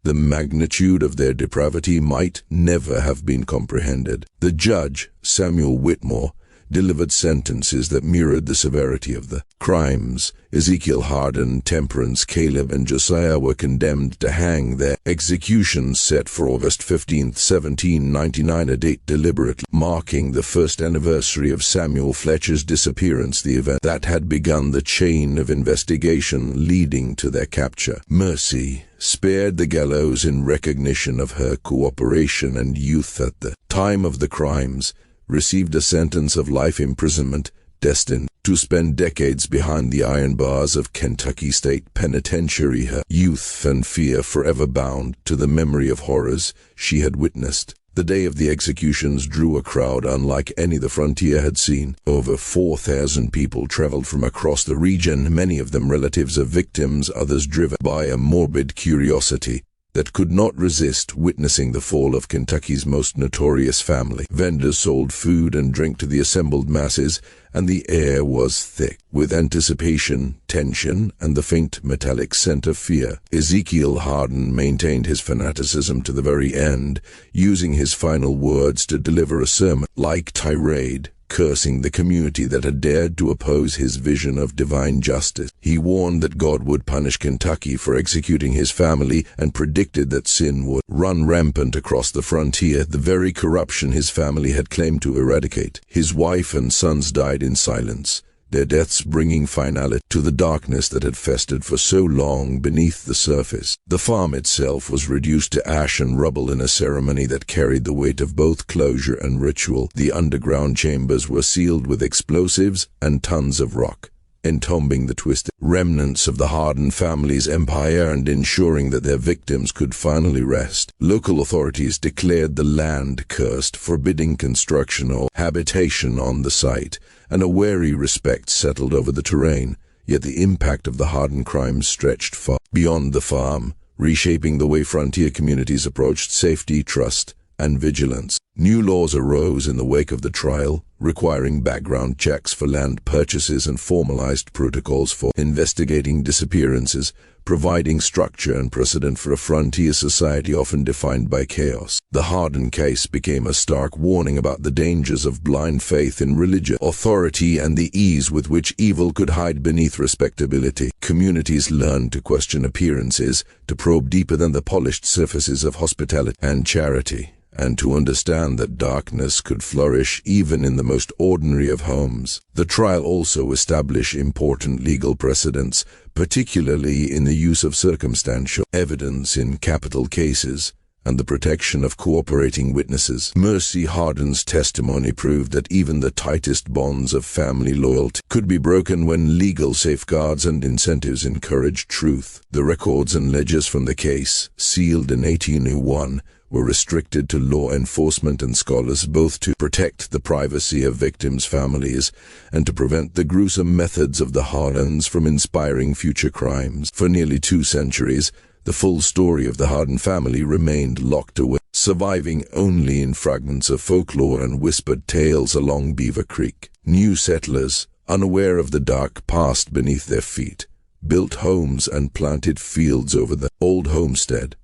[SPEAKER 1] the magnitude of their depravity might never have been comprehended. The judge, Samuel Whitmore, delivered sentences that mirrored the severity of the crimes. Ezekiel, Hardin, Temperance, Caleb, and Josiah were condemned to hang. Their executions set for August 15, 1799, a date deliberately marking the first anniversary of Samuel Fletcher's disappearance, the event that had begun the chain of investigation leading to their capture. Mercy spared the gallows in recognition of her cooperation, and youth at the time of the crimes received a sentence of life imprisonment, destined to spend decades behind the iron bars of Kentucky State Penitentiary, her youth and fear forever bound to the memory of horrors she had witnessed. The day of the executions drew a crowd unlike any the frontier had seen. Over 4,000 people traveled from across the region, many of them relatives of victims, others driven by a morbid curiosity that could not resist witnessing the fall of Kentucky's most notorious family. Vendors sold food and drink to the assembled masses, and the air was thick with anticipation, tension, and the faint metallic scent of fear. Ezekiel Hardin maintained his fanaticism to the very end, using his final words to deliver a sermon-like tirade, cursing the community that had dared to oppose his vision of divine justice. He warned that God would punish Kentucky for executing his family, and predicted that sin would run rampant across the frontier, the very corruption his family had claimed to eradicate. His wife and sons died in silence, their deaths bringing finality to the darkness that had festered for so long beneath the surface. The farm itself was reduced to ash and rubble in a ceremony that carried the weight of both closure and ritual. The underground chambers were sealed with explosives and tons of rock, entombing the twisted remnants of the Hardin family's empire and ensuring that their victims could finally rest. Local authorities declared the land cursed, forbidding construction or habitation on the site, and a wary respect settled over the terrain. Yet the impact of the Hardin crimes stretched far beyond the farm, reshaping the way frontier communities approached safety, trust, and vigilance. New laws arose in the wake of the trial, requiring background checks for land purchases and formalized protocols for investigating disappearances, providing structure and precedent for a frontier society often defined by chaos. The Hardin case became a stark warning about the dangers of blind faith in religious authority and the ease with which evil could hide beneath respectability. Communities learned to question appearances, to probe deeper than the polished surfaces of hospitality and charity, and to understand that darkness could flourish even in the most ordinary of homes. The trial also established important legal precedents, particularly in the use of circumstantial evidence in capital cases and the protection of cooperating witnesses. Mercy Hardin's testimony proved that even the tightest bonds of family loyalty could be broken when legal safeguards and incentives encouraged truth. The records and ledgers from the case, sealed in 1801, were restricted to law enforcement and scholars, both to protect the privacy of victims' families and to prevent the gruesome methods of the Hardins from inspiring future crimes. For nearly 2 centuries, the full story of the Hardin family remained locked away, surviving only in fragments of folklore and whispered tales along Beaver Creek. New settlers, unaware of the dark past beneath their feet, built homes and planted fields over the old homestead,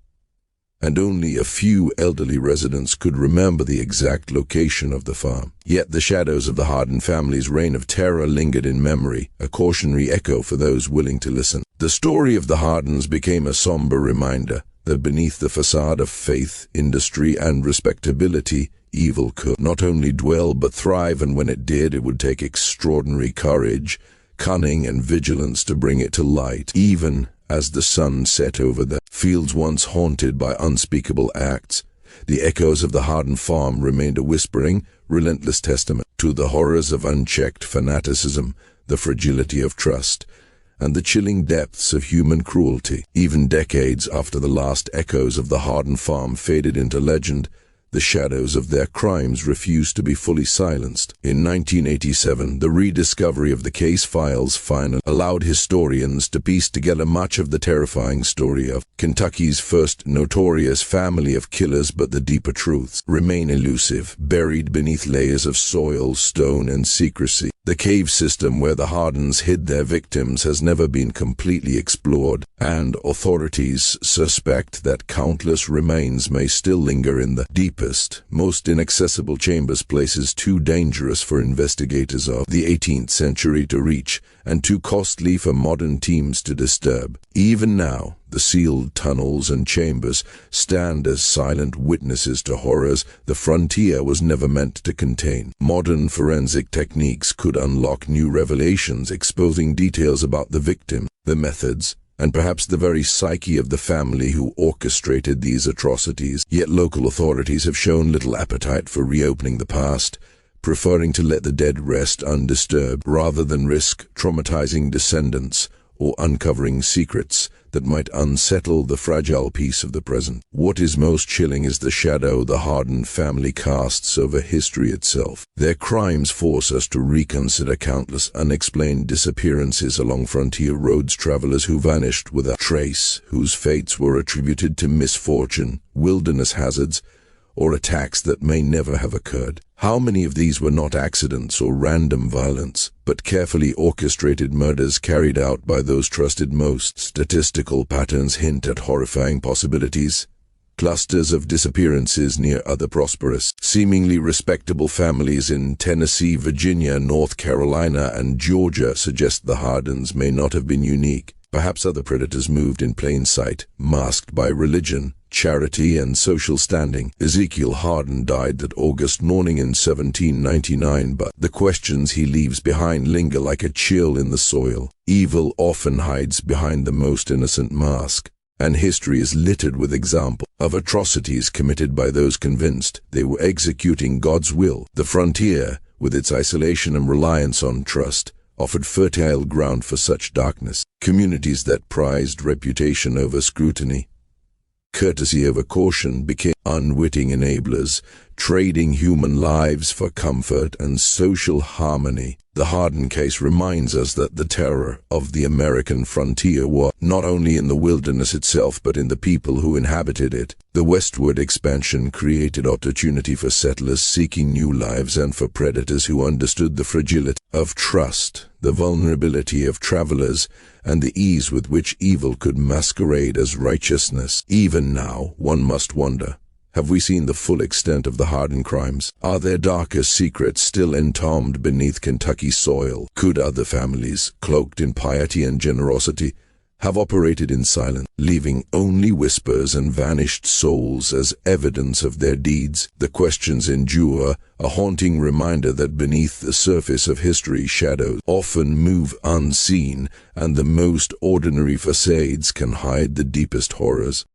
[SPEAKER 1] and only a few elderly residents could remember the exact location of the farm. Yet the shadows of the Hardin family's reign of terror lingered in memory, a cautionary echo for those willing to listen. The story of the Hardins became a somber reminder that beneath the facade of faith, industry, and respectability, evil could not only dwell but thrive, and when it did, it would take extraordinary courage, cunning, and vigilance to bring it to light. Even as the sun set over the fields once haunted by unspeakable acts, the echoes of the Hardin farm remained a whispering, relentless testament to the horrors of unchecked fanaticism, the fragility of trust, and the chilling depths of human cruelty. Even decades after the last echoes of the Hardin farm faded into legend, the shadows of their crimes refused to be fully silenced. In 1987, the rediscovery of the case files finally allowed historians to piece together much of the terrifying story of Kentucky's first notorious family of killers, but the deeper truths remain elusive, buried beneath layers of soil, stone, and secrecy. The cave system where the Hardens hid their victims has never been completely explored, and authorities suspect that countless remains may still linger in the deepest, most inaccessible chambers, places too dangerous for investigators of the 18th century to reach, and too costly for modern teams to disturb. Even now, the sealed tunnels and chambers stand as silent witnesses to horrors the frontier was never meant to contain. Modern forensic techniques could unlock new revelations, exposing details about the victim, the methods, and perhaps the very psyche of the family who orchestrated these atrocities. Yet local authorities have shown little appetite for reopening the past, preferring to let the dead rest undisturbed rather than risk traumatizing descendants or uncovering secrets that might unsettle the fragile peace of the present. What is most chilling is the shadow the Harden family casts over history itself. Their crimes force us to reconsider countless unexplained disappearances along frontier roads, travelers who vanished without trace, whose fates were attributed to misfortune, wilderness hazards, or attacks that may never have occurred. How many of these were not accidents or random violence, but carefully orchestrated murders carried out by those trusted most? Statistical patterns hint at horrifying possibilities. Clusters of disappearances near other prosperous, seemingly respectable families in Tennessee, Virginia, North Carolina, and Georgia suggest the Hardens may not have been unique. Perhaps other predators moved in plain sight, masked by religion, charity, and social standing. Ezekiel Harden died that August morning in 1799, but the questions he leaves behind linger like a chill in the soil. Evil often hides behind the most innocent mask, and history is littered with examples of atrocities committed by those convinced they were executing God's will. The frontier, with its isolation and reliance on trust, offered fertile ground for such darkness. Communities that prized reputation over scrutiny, courtesy over caution, became unwitting enablers, trading human lives for comfort and social harmony. The Harden case reminds us that the terror of the American frontier was not only in the wilderness itself but in the people who inhabited it. The westward expansion created opportunity for settlers seeking new lives and for predators who understood the fragility of trust, the vulnerability of travelers, and the ease with which evil could masquerade as righteousness. Even now, one must wonder, have we seen the full extent of the Harden crimes? Are there darker secrets still entombed beneath Kentucky soil? Could other families, cloaked in piety and generosity, have operated in silence, leaving only whispers and vanished souls as evidence of their deeds? The questions endure, a haunting reminder that beneath the surface of history, shadows often move unseen, and the most ordinary facades can hide the deepest horrors.